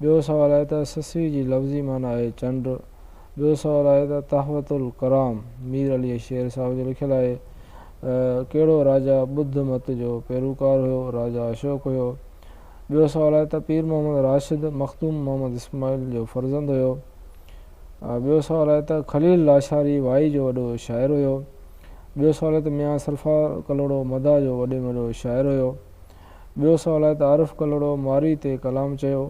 ॿियो सुवालु आहे त ससवी जी लफ़्ज़ी माना आहे चंड। ॿियो सुवालु आहे त तहफ़तुल कराम मीर अली शेर साहिब जो लिखियलु आहे। कहिड़ो राजा ॿुध मत जो पैरोकार हुयो? राजा अशोक हुयो। ॿियो सुवालु आहे त पीर मोहम्मद राशिद मखदूम मोहम्मद इस्माइल जो फ़र्ज़ंद हुयो। ॿियो सुवालु आहे त ख़लील लाशारी वाई जो वॾो शाइर हुयो। ॿियो सुवालु आहे त मियां सरफार कलोड़ो मदा जो वॾे में वॾो शाइर हुयो। ॿियो सुवालु आहे त आरिफ़ कलोड़ो मारी ते कलाम चयो।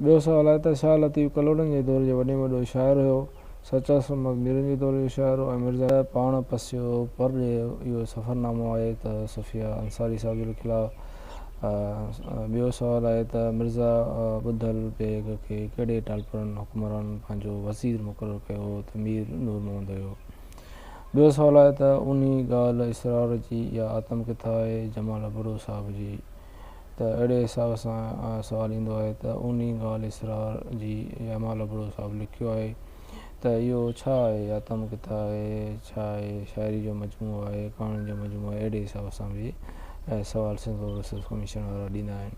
ॿियो सुवालु आहे त शाह लतीफ़ कलोड़नि जे दौर जो वॾे में वॾो शाइर हुयो। सचा समझ मीरनि जे दौर जो शाइर हो। ऐं मिर्ज़ा पाण पसियो पर इहो सफ़रनामो आहे त सफ़िया अंसारी साहिब जो लिखियलु आहे। ॿियो सुवालु आहे त मिर्ज़ा ॿुधल बेग खे कहिड़े टालपुरनि हुकुमरान पंहिंजो वज़ीर मुक़ररु कयो? त मीर नूर मोहम्मद हुयो। ॿियो सुवालु आहे त उन ॻाल्हि इसरार जी या आतम किथां आहे? जमाल बड़ो साहिब जी। त अहिड़े हिसाब सां सुवालु ईंदो आहे त उन ॻाल्हि इसरार जी जमाल बड़ो साहिबु लिखियो आहे। त इहो छा आहे? आतम किथां आहे? छा आहे? शाइरी जो मजमूओ आहे? कहाणी जो मजमूओ आहे? अहिड़े हिसाब सां बि सुवाल सिंध रिसर्च कमीशन वारा ॾींदा आहिनि।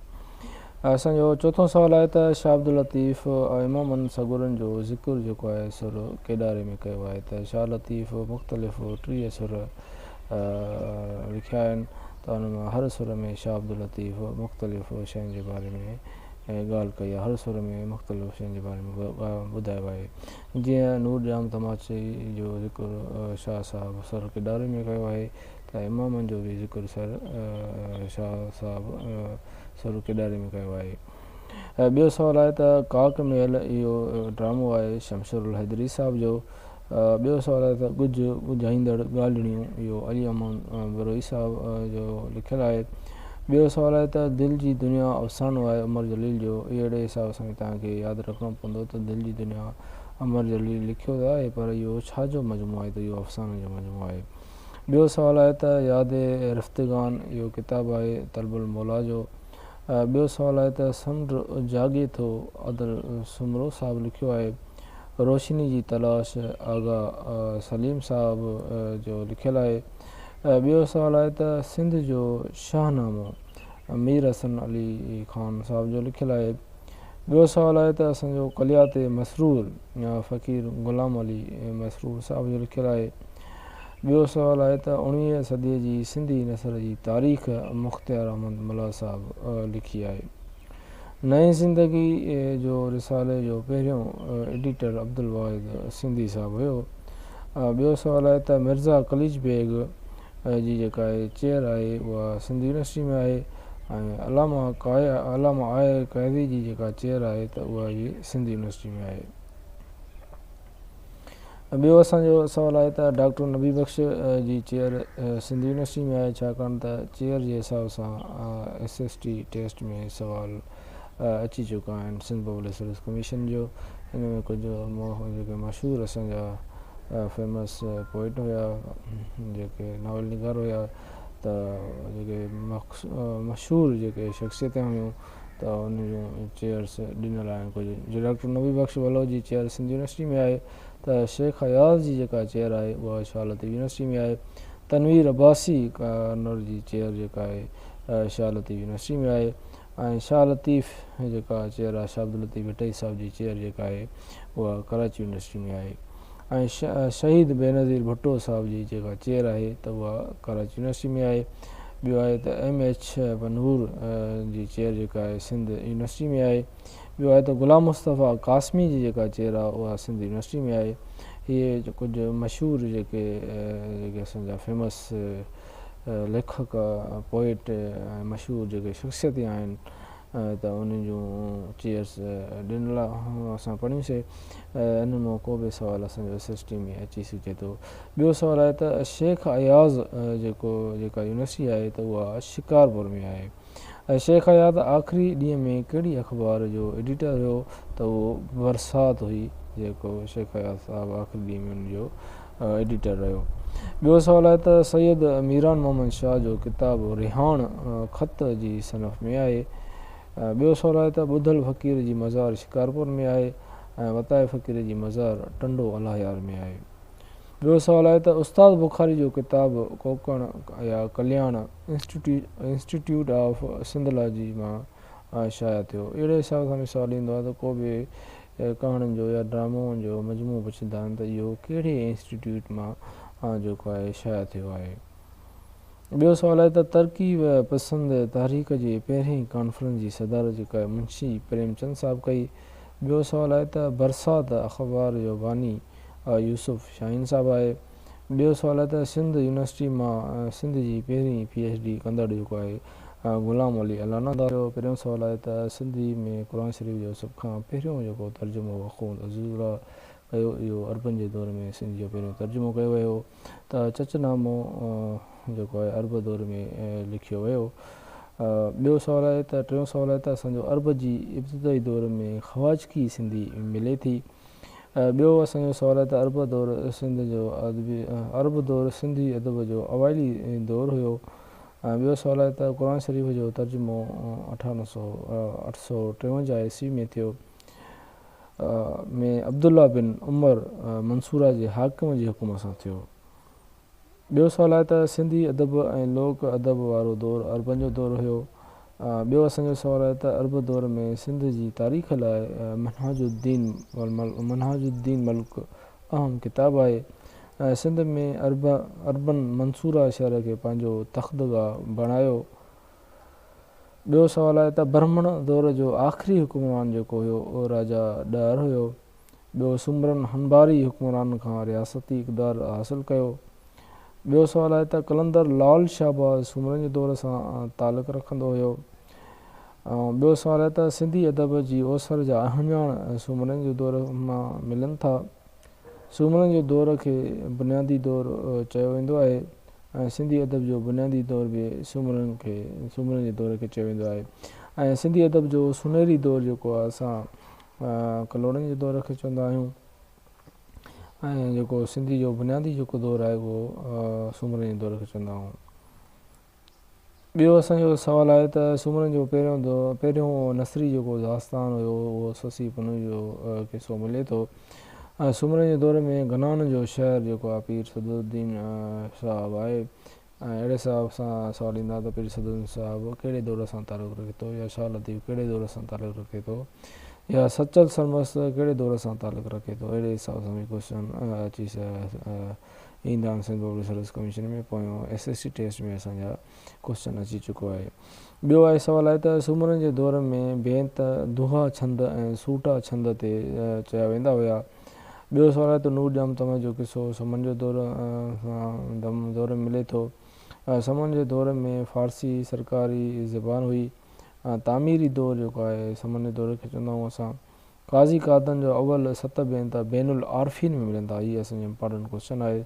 असांजो चोथों सुवालु आहे त शाह अब्दुल लतीफ़ इमामनि सगुरनि जो ज़िक्र जेको आहे सुर केॾारे में कयो आहे? त शाह लतीफ़ मुख़्तलिफ़ 30 सुर लिखिया आहिनि। त हुन मां हर सुर में शाह अब्दुल लतीफ़ मुख़्तलिफ़ शयुनि जे बारे में ॻाल्हि कई आहे। हर सुर में मुख़्तलिफ़ शयुनि जे बारे में ॿुधायो आहे। जीअं नूर जाम तमाचे जो ज़िक्र शाह साहिबु सुर केॾारे में कयो आहे, त इमामनि जो बि ज़िक्र शाह साहिबु सुर केॾारे में कयो आहे। ॿियो सुवालु आहे त काक महल इहो ड्रामो आहे शमशुरुल हैदरी साहिब जो। ॿियो सुवालु आहे त ॻुझाईंदड़ ॻाल्हिड़ियूं इहो अली अमान बरोई साहिबु जो लिखियलु आहे। ॿियो सुवालु आहे त दिलि जी दुनिया अफ़सानो आहे उमर जलील जो। अहिड़े हिसाब सां तव्हांखे यादि रखिणो पवंदो त दिलि जी दुनिया उमर जलील लिखियो त आहे, पर इहो छाजो मजमूओ आहे? त इहो अफ़साने जो मजमूओ आहे। ॿियो सुवालु आहे त यादि रिफ़्तगान इहो किताबु आहे तलबुल मौला जो। ॿियो सुवालु आहे त समुंड जाॻे थो अदल सुमरो साहिबु लिखियो आहे। रोशनी जी तलाश आगा सलीम साहिबु जो लिखियलु आहे। ॿियो सुवालु आहे त सिंध जो शाहनामो मीर हसन अली ख़ान साहिब जो लिखियलु आहे। ॿियो सुवालु आहे त असांजो कलियात मसरूर या फ़क़ीर ग़ुलाम अली मसरूर साहिब जो लिखियलु आहे। ॿियो सुवालु आहे त 19वीं सदीअ जी सिंधी नसर जी तारीख़ मुख़्तियार अहमद मुला साहिबु लिखी आहे। नई ज़िंदगी जो रिसाले जो पहिरियों एडिटर अब्दुल वाहिद सिंधी साहिबु हुयो। ॿियो सुवालु आहे त मिर्ज़ा कलीज बेग जी जेका आहे चेयर आहे उहा सिंध यूनिवर्सिटी में आहे। ऐं अलामा आहे क़ैदी जी जेका चेयर आहे त उहा बि सिंध यूनिवर्सिटी में आहे। ॿियो असांजो सुवालु आहे त डॉक्टर नबी बख़्श जी चेयर सिंध यूनिवर्सिटी में आहे, छाकाणि त चेयर जे हिसाब सां SST टेस्ट में सुवाल अची चुका आहिनि सिंध पब्लिक सर्विस कमीशन जो। हिन में कुझु जेके मशहूरु असांजा फेमस पोइट हुया, जेके नावल निगार हुया, त जेके मशहूरु जेके शख़्सियतूं हुयूं त उन जूं चेयर्स ॾिनल आहिनि। कुझु जो डॉक्टर नबी बख़्श वलो जी चेयर सिंध यूनिवर्सिटी में आहे, त शेख अयाज़ जी जेका चेयर आहे उहा शाह लतीफ़ यूनिवर्सिटी में आहे। तनवीर अब्बासी कार्नर जी चेयर जेका आहे शाह लतीफ़ यूनिवर्सिटी में आहे। ऐं शाह लतीफ़ जेका चेयर आहे शाह अब्दुल लतीफ़ भट्टई साहिब जी चेयर जेका आहे उहा कराची यूनिवर्सिटी में आहे। ऐं शहीद बेनज़ीर भुट्टो साहिब जी जेका चेयर आहे त उहा कराची यूनिवर्सिटी में आहे। ॿियो आहे त MH बनूर जी चेयर जेका आहे सिंध यूनिवर्सिटी में आहे। ॿियो आहे त ग़ुलाम मुस्तफ़ा क़ासमी जी जेका चेयर आहे उहा सिंध यूनिवर्सिटी में आहे। इहे कुझु मशहूरु जेके असांजा फेमस लेखक पोइट ऐं मशहूरु जेके शख़्सियतूं आहिनि त उन जूं चेयर्स ॾिनल असां पढ़ियूंसीं। इन मां को बि सुवालु असांजो SST में अची सघे थो। ॿियो सुवालु आहे त शेख अयाज़ जेका यूनिवर्सिटी आहे त उहा शिकारपुर में आहे। शेख अयाज़ आख़िरी ॾींहं में कहिड़ी अख़बार जो एडिटर हुयो त उहो बरसात हुई, जेको शेख अयाज़ साहिबु आख़िरी ॾींहं में उनजो एडिटर रहियो। ॿियो सुवालु आहे त सैयद मीरान मोहम्मद शाह जो किताबु रिहाण ख़त जी सनफ़ में आहे। ॿियो सुवालु आहे त ॿुधल फ़क़ीर जी मज़ार शिकारपुर में आहे ऐं वताए फ़क़ीर जी मज़ार टंडो अलाहयार में आहे। ॿियो सुवालु आहे त उस्ताद बुखारी जो किताबु कोकण या कल्याण इंस्टीट्यूट ऑफ सिंधोलॉजी मां शाया थियो। अहिड़े हिसाब सां सुवालु ईंदो आहे त को बि कहाणियुनि जो या ड्रामोनि जो मजमूओ पुछंदा आहिनि त इहो कहिड़े इंस्टीट्यूट मां जेको आहे शाया थियो आहे। ॿियो सुवालु आहे त तरकीब पसंदि तहरीक जी पहिरीं कॉन्फ्रेंस जी सदारत जेका आहे मुंशी प्रेमचंद साहिबु कई। ॿियो सुवालु आहे त बरसात अख़बार जो बानी यूसुफ शाहीन साहिबु आहे। ॿियो सुवालु आहे त सिंध यूनिवर्सिटी मां सिंध जी पहिरीं PhD कंदड़ जेको आहे ग़ुलाम अली अलाना जो। पहिरियों सुवालु आहे त सिंधी में क़ुर शरीफ़ जो सभ खां पहिरियों जेको तर्जुमो वक़ूद अज़ीज़ुल्लाह कयो, इहो अरबन जे दौर में सिंध जो पहिरियों तर्जुमो कयो वियो। त चचनामो जेको आहे अरब दौर में लिखियो वियो। ॿियो सुवालु आहे त टियों सुवालु आहे त असांजो अरब जी इब्तिदाई दौर में ख़वाजकी सिंधी मिले थी। ॿियो असांजो सुवालु आहे त अरब दौर सिंधी अदब जो अवाइली दौरु हुयो। ॿियो सुवालु आहे त क़ुर शरीफ़ जो तर्जुमो 853 ईस्वी में थियो में अब्दुल्ला बिन उमर मंसूरा जे हाकिम जी हुकुम सां थियो। ॿियो सुवालु आहे त सिंधी अदब ऐं लोक अदब वारो दौरु अरबन जो दौरु हुयो। ॿियो असांजो सुवालु आहे त अरब दौर में सिंध जी तारीख़ लाइ मनहाजुद्दीन मलिक अहम किताबु आहे। सिंध में अरबन मंसूरा शहर खे पंहिंजो तख़्तगाह बणायो। ॿियो सुवालु आहे त ब्राह्मण दौर जो आख़िरी हुकुमरान जेको हुयो उहो राजा ॾार हुयो। ॿियो सुमरन हनबारी हुकुमरान खां रियासती इक़्तिदार हासिलु कयो। ॿियो सुवालु आहे त कलंदर लाल शाहबाज़ सुमरन जे दौर सां तालुक़ु रखंदो हुयो। ॿियो सुवालु आहे त सिंधी अदब जी ओसर जा अहंजाण सुमरन जे दौर मां मिलनि था। सुमरन जे दौर खे बुनियादी दौरु चयो वेंदो आहे ऐं सिंधी अदब जो बुनियादी दौरु बि सुमरन जे दौर खे चयो वेंदो आहे। ऐं सिंधी अदब जो सुनहरी दौरु जेको आहे असां कलोड़नि जे दौर खे चवंदा आहियूं ऐं जेको सिंधी जो बुनियादी जेको दौरु आहे उहो सुमरन जे दौर खे चवंदा आहियूं। ॿियो असांजो सुवालु आहे त सुमरन जो पहिरियों नसरी जेको दास्तान हुयो उहो ससी पुनू जो किसो मिले थो। सुमरन जे दौर में गनान जो शहर जेको आहे पीर सदुद्दीन साहिबु आहे। ऐं अहिड़े हिसाब सां सुवालु ईंदा त पीर सदुद्दीन साहिबु कहिड़े दौर सां तालुक़ु रखे थो, या शाह लतीफ़ कहिड़े दौर सां तालुक़ु रखे थो, या सचल सरमस्त कहिड़े दौर सां तालुक़ु रखे थो। अहिड़े हिसाब सां बि क्वेश्चन अची ईंदा आहिनि सिंध पब्लिक सर्विस कमीशन में। पोयों SST टेस्ट में असांजा क्वेश्चन अची चुको आहे। ॿियो आहे सुवालु आहे त सुमरन जे दौर में बेंत दुहा छंद ऐं सूटा छंद ते चया वेंदा हुआ। ॿियो सुवालु आहे त नूर जाम तम जो किसो समन जो दौर में मिले थो। समन जे दौर में फ़ारसी सरकारी ज़बान हुई। तामीरी दौरु जेको आहे समन जे दौर खे चवंदा आहियूं असां। काज़ी कादन जो अवल 7 बेंत बैनुल आरफ़ीन में मिलनि था। हीअ असांजो इम्पॉर्टेंट क्वेश्चन आहे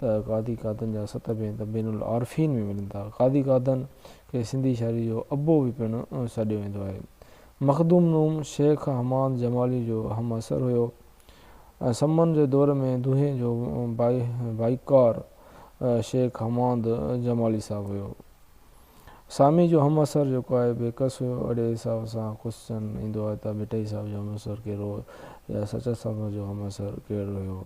त कादी कादन जा 7 बेंत बैनुल आरफ़ीन में मिलनि था। कादी कादन खे सिंधी शाइरी जो अबो बि पिणु सॾियो वेंदो आहे। मखदूम नूम शेख हमाद जमाली जो हम असर हुयो। समन जे दौर में दुहे जो बाइकार शेख हमाद जमाली साहिबु हुयो। सामी जो हम असर जेको आहे बेकस हुयो। अहिड़े हिसाब सां क्वेश्चन ईंदो आहे त मिटई साहिब जो हम असर कहिड़ो या सचर साहिब जो हम असर कहिड़ो हुयो।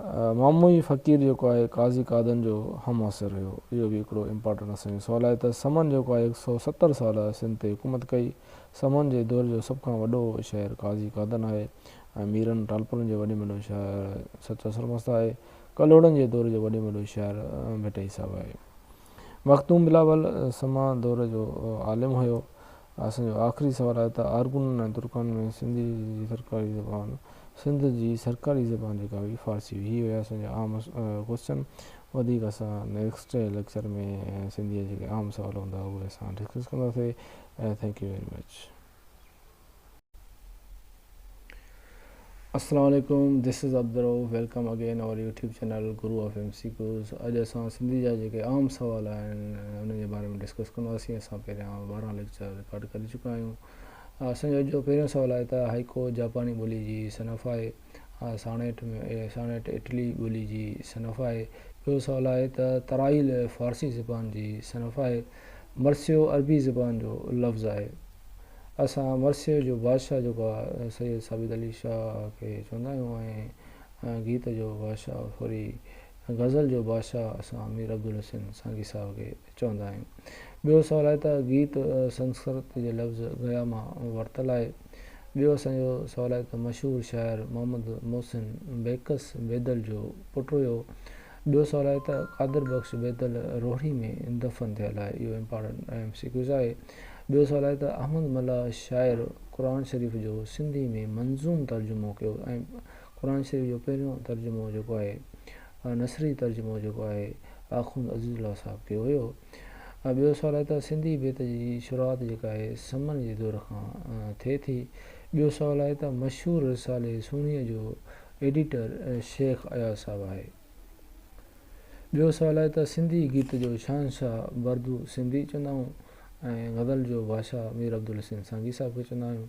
मामूई फ़क़ीर जेको आहे काज़ी कादन जो हम असर हुयो। इहो बि हिकिड़ो इम्पॉर्टेंट असांजो सुवालु आहे त समन जेको आहे 170 साल सिंध ते हुकूमत कई। समन जे दौर जो सभ खां वॾो शहर काज़ी कादन आहे ऐं मीरन टालपुरनि जो वॾे में वॾो शहर सचर सरमस्त आहे। कलोड़नि जे दौर जो वॾे में वॾो शहर मिटई साहिबु आहे। मखदूम बिलावल समा दौर जो आलिम हुयो। असांजो आख़िरी सुवालु आहे त आरगुन ऐं तुर्कान में सिंध जी सरकारी ज़बान जेका हुई फ़ारसी हुई। हीअ हुया असांजा आम क्वेश्चन। वधीक असां नेक्स्ट लेक्चर में सिंधीअ जेके आम सुवाल हूंदा उहे असां डिस्कस कंदासीं। Thank you very much. अस्सलाम वालेकुम, this is Abdul. Welcome again our YouTube channel Guru of MCQs। अॼु असां सिंधी जा जेके आम सुवाल आहिनि उन जे बारे में डिस्कस कंदासीं। असां पहिरियां 12 लेक्चर रिकॉर्ड करे चुका आहियूं। असांजो अॼु जो पहिरियों सुवालु आहे त हाइको जापानी ॿोली जी सनफ़ आहे। सानेट इटली ॿोली जी सनफ़ आहे। ॿियो सुवालु आहे त तराइल फ़ारसी ज़बान जी सनफ़ आहे। मरसियो अरबी ज़बान जो लफ़्ज़ आहे। असां मरसियो जो बादशाह जेको आहे सैयद साबित अली शाह खे चवंदा आहियूं ऐं गीत जो बादशाह गज़ल जो बादशाह असां अमीर अब्दुल हुसैन सांगी साहिब खे चवंदा आहियूं। ॿियो सुवालु आहे त गीत संस्कृत जे लफ़्ज़ गया मां वरितलु आहे। ॿियो असांजो सुवालु आहे त मशहूरु शाइर मोहम्मद मोहसिन बेकस बेदल जो पुटु हुयो। ॿियो सुवालु आहे त क़ादिर बख़्श बेदल रोहड़ी में दफ़न थियलु आहे। इहो इम्पॉर्टेंट MCQs आहे। ॿियो सुवालु आहे त अहमद मल्ला शाइर क़ुर शरीफ़ जो सिंधी में मंज़ूम तर्जुमो कयो ऐं क़ुर शरीफ़ जो पहिरियों तर्जुमो जेको आहे नसरी तर्जुमो जेको आहे आख़ुंद अज़ीज़ुल्लाह साहिब कयो हुयो। ॿियो सुवालु आहे त सिंधी बेत जी शुरूआति जेका आहे समन जे दौर खां थिए थी। ॿियो सुवालु आहे त मशहूरु रिसाले सुहिणीअ जो एडिटर शेख अयाज़ साहिबु आहे। ॿियो सुवालु आहे त सिंधी गीत जो शहंशाह बरदू सिंधी चवंदा आहियूं ऐं गज़ल जो बादशाह अमीर अब्दुल हुसैन सांगी साहिब खे चवंदा आहियूं।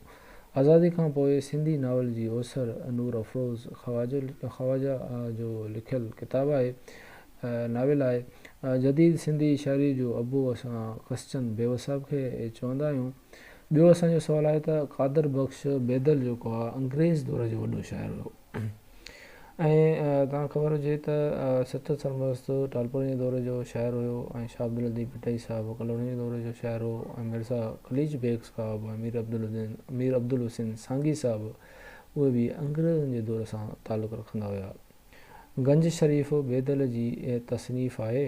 आज़ादी खां पोइ सिंधी नावल जी ओसर नूर अफ़रोज़ ख़वाजा जो लिखियलु किताबु आहे, नाविल आहे। जदीद सिंधी शाइरी जो अबू असां कसचंद बेवस साहिब खे चवंदा आहियूं। ॿियो असांजो सुवालु आहे त क़ादिर बख़्श बेदल जेको आहे अंग्रेज़ दौर जो वॾो शाइर हुयो ऐं तव्हांखे ख़बर हुजे त सचो सरमस्त टालपुर जे दौर जो शाइर हुयो ऐं शाह अब्दुल लतीफ़ भट्टई साहिबु कलोनी जे दौर जो शाइर हो ऐं मिर्ज़ा खलीज बेग साहिबु अमीर अब्दुल हुसैन सांगी साहिबु उहे बि अंग्रेज़नि जे दौर सां तालुक़ु रखंदा हुया। गंज शरीफ़ बेदल जी तसनीफ़ आहे।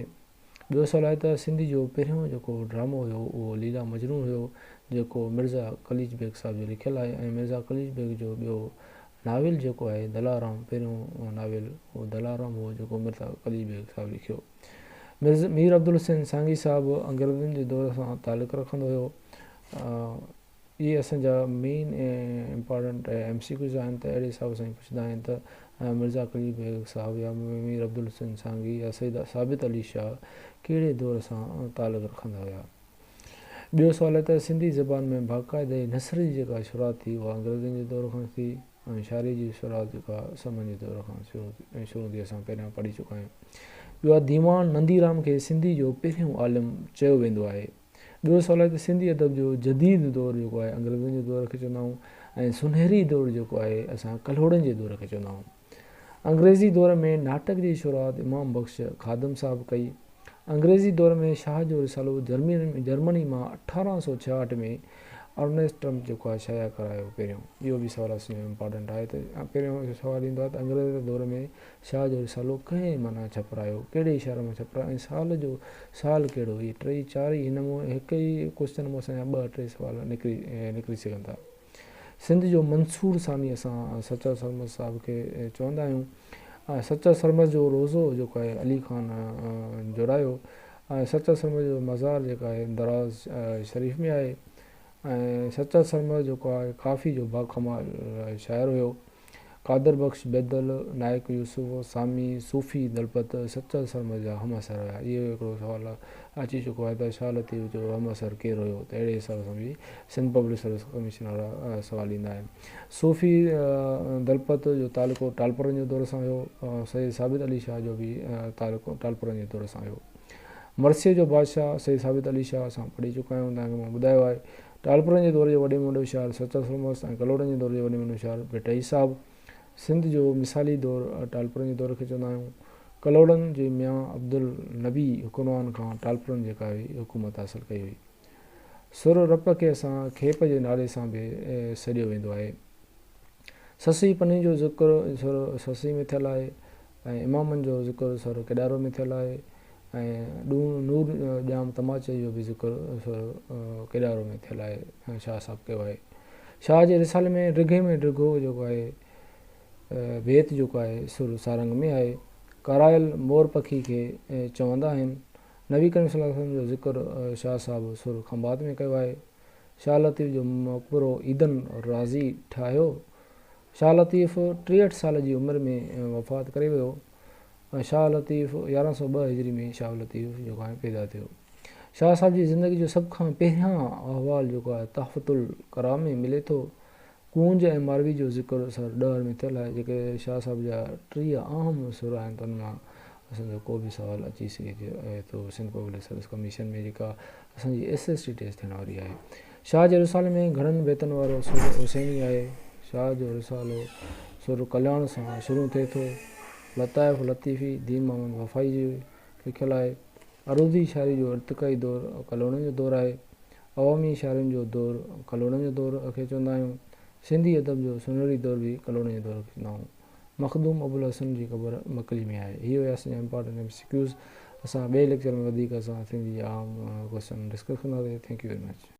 ॿियो सुवालु आहे त सिंधी जो पहिरियों जेको ड्रामो हुयो उहो लीला मजनू हुयो जेको मिर्ज़ा खलीज बेग साहिब जो लिखियलु आहे ऐं मिर्ज़ा खलीज बेग जो ॿियो नाविल जेको आहे दलाराम पहिरियों नाविल उहो दलाराम हो जेको मिर्ज़ा खलीज बेग साहिबु लिखियो। मीर अब्दुल हुसैन सांगी साहिबु अंग्रेज़नि जे दौर सां तालुक़ु रखंदो हुयो। इहे असांजा मेन इम्पॉर्टेंट MCQs आहिनि त अहिड़े हिसाब सां पुछंदा आहिनि त मिर्ज़ा खलीज बेग साहिबु या मीर अब्दुल हुसैन सांगी या सैयद साबित अली शाह कहिड़े दौर सां तालुक़ु रखंदा हुया। ॿियो सुवालु आहे त सिंधी ज़बान में बाक़ाइदे नसरी जेका शुरूआति थी उहा अंग्रेज़नि जे दौर खां थी ऐं शाइरी जी शुरूआति जेका समन जे दौर खां शुरू थी असां पहिरियां पढ़ी चुका आहियूं। ॿियो आहे दीवान नंदीराम खे सिंधी जो पहिरियों आलिम चयो वेंदो आहे। ॿियो सुवालु आहे त सिंधी अदब जो जदीद दौरु जेको आहे अंग्रेज़नि जे दौर खे चवंदा आहियूं ऐं सुनहरी दौरु जेको आहे असां कल्होड़नि जे दौर खे चवंदा आहियूं। अंग्रेज़ी दौर में नाटक जी शुरूआति इमाम बख़्श ख़ादम साहिबु कई। अंग्रेज़ी दौर में शाह जो रिसालो जर्मनी मां 1866 में अर्नेस्ट ट्रम्प जेको आहे शाया करायो पहिरियों। इहो बि सुवालु असांजो इम्पॉर्टेंट आहे त पहिरियों सुवालु ईंदो आहे त अंग्रेज़ दौर में शाह जो रिसालो कंहिं माना छपरायो कहिड़े शहर में छपरायो ऐं साल कहिड़ो। इहे 3-4 हिन में हिकु ई क्वेश्चन में असांजा 2-3 सुवाल निकिरी सघनि था। सिंध जो मंसूर सानी असां सच्चा सरमद साहिब खे चवंदा आहियूं। सच्चा सरमद जो रोज़ो जेको आहे अली ख़ान जोड़ायो ऐं सच्चा सरमद जो मज़ार जेका आहे दराज़ शरीफ़ में आहे ऐं सच्चा सरमद जेको आहे काफ़ी जो बाकमाल शाइर हुयो। क़ादिर बख़्श बेदल नायक यूसुफ सामी सूफ़ी दलपत सच्चा सरमद जा हमअसर हुया। इहो हिकिड़ो सुवालु अची चुको आहे त शाह लतीफ़ जो हमअसर केरु हुयो त अहिड़े हिसाब सां बि सिंध पब्लिक सर्विस कमीशन वारा सुवाल ईंदा आहिनि। सूफ़ी दलपत जो तालुक़ो टालपुरनि जे दौर सां हुयो। सैयद साबित अली शाह जो बि तालुक़ो टालपुरनि जे दौर सां हुयो। मरसिये जो बादशाह सैयद साबित अली शाह असां पढ़ी चुका आहियूं, तव्हांखे मां ॿुधायो आहे। टालपुरनि जे दौर जो वॾे में वॾो शाइर सच्चा सरमद ऐं कलोड़नि जे दौर जो वॾे में वॾो शाइर भट्टई साहिबु। सिंध जो मिसाली दौरु टालपुरनि जे दौर खे चवंदा आहियूं। कलोड़नि जे मियां अब्दुल नबी हुकुमरान खां टालपुरनि जेका हुई हुकूमत हासिलु कई हुई। सुर रप खे असां खेप जे नाले सां बि सॾियो वेंदो आहे। ससी पनी जो ज़िक्र सुर ससी में थियलु आहे ऐं इमामनि जो ज़िक्र सुर केॾारो में थियलु आहे ऐं नूर ॼाम तमाचे जो बि ज़िक्र सुर केॾारो में थियलु आहे शाह साहिबु कयो आहे। शाह जे रिसाले में रिघे में रिघो जेको आहे बेत जेको आहे सुर सारंग में आहे। करायल मोर पखी के चवंदा आहिनि। नबी करीम सल्लल्लाहु अलैहि वसल्लम जो ज़िक्र शाह साहब सुर खंबात में कयो आहे। शाह लतीफ़ जो मक़बरो ईदन राज़ी ठाहियो। शाह लतीफ़ 63 साल जी उमिरि में वफ़ात करे वियो। शाह लतीफ़ 1102 हिजरी में शाह लतीफ़ जेको आहे पैदा थियो। शाह साहब जी ज़िंदगी जो सभ खां पहिरियां अहवाल जेको आहे तहफ़तुल कराम में मिले थो। कूंज ऐं मारवी जो ज़िक्र सर 10 में थियल आहे। जेके शाह साहब जा 30 अहम सुर आहिनि, त उन मां असांजो को बि सुवालु अची सघे थो। सिंध पब्लिक सर्विस कमीशन में जेका असांजी SST टेस्ट थियण वारी आहे। शाह जे रिसाले में घणनि बेतनि वारो सुर हुसैनी आहे। शाह जो रिसालो सुर कल्याण सां शुरू थिए थो। लताइफ़ लतीफ़ी दीन मोहम्मद वफ़ाई जी लिखियलु आहे। अरूदी शाइरी जो इर्तिक़ाई दौरु कलोणनि जो दौरु आहे। अवामी शाइरियुनि जो दौरु कलोणनि जो दौरु खे चवंदा आहियूं। सिंधी अदब जो सुनहरी दौरु बि कलोणनि जो दौरु खे चवंदा आहियूं। मखदूम अबुल हसन जी क़बर मकली में आहे। इहो असांजा इंपॉर्टेंट MCQs। असां ॿिए लेक्चर में वधीक असां सिंधी आम क्वेश्चन डिस्कस कंदासीं। Thank you very much.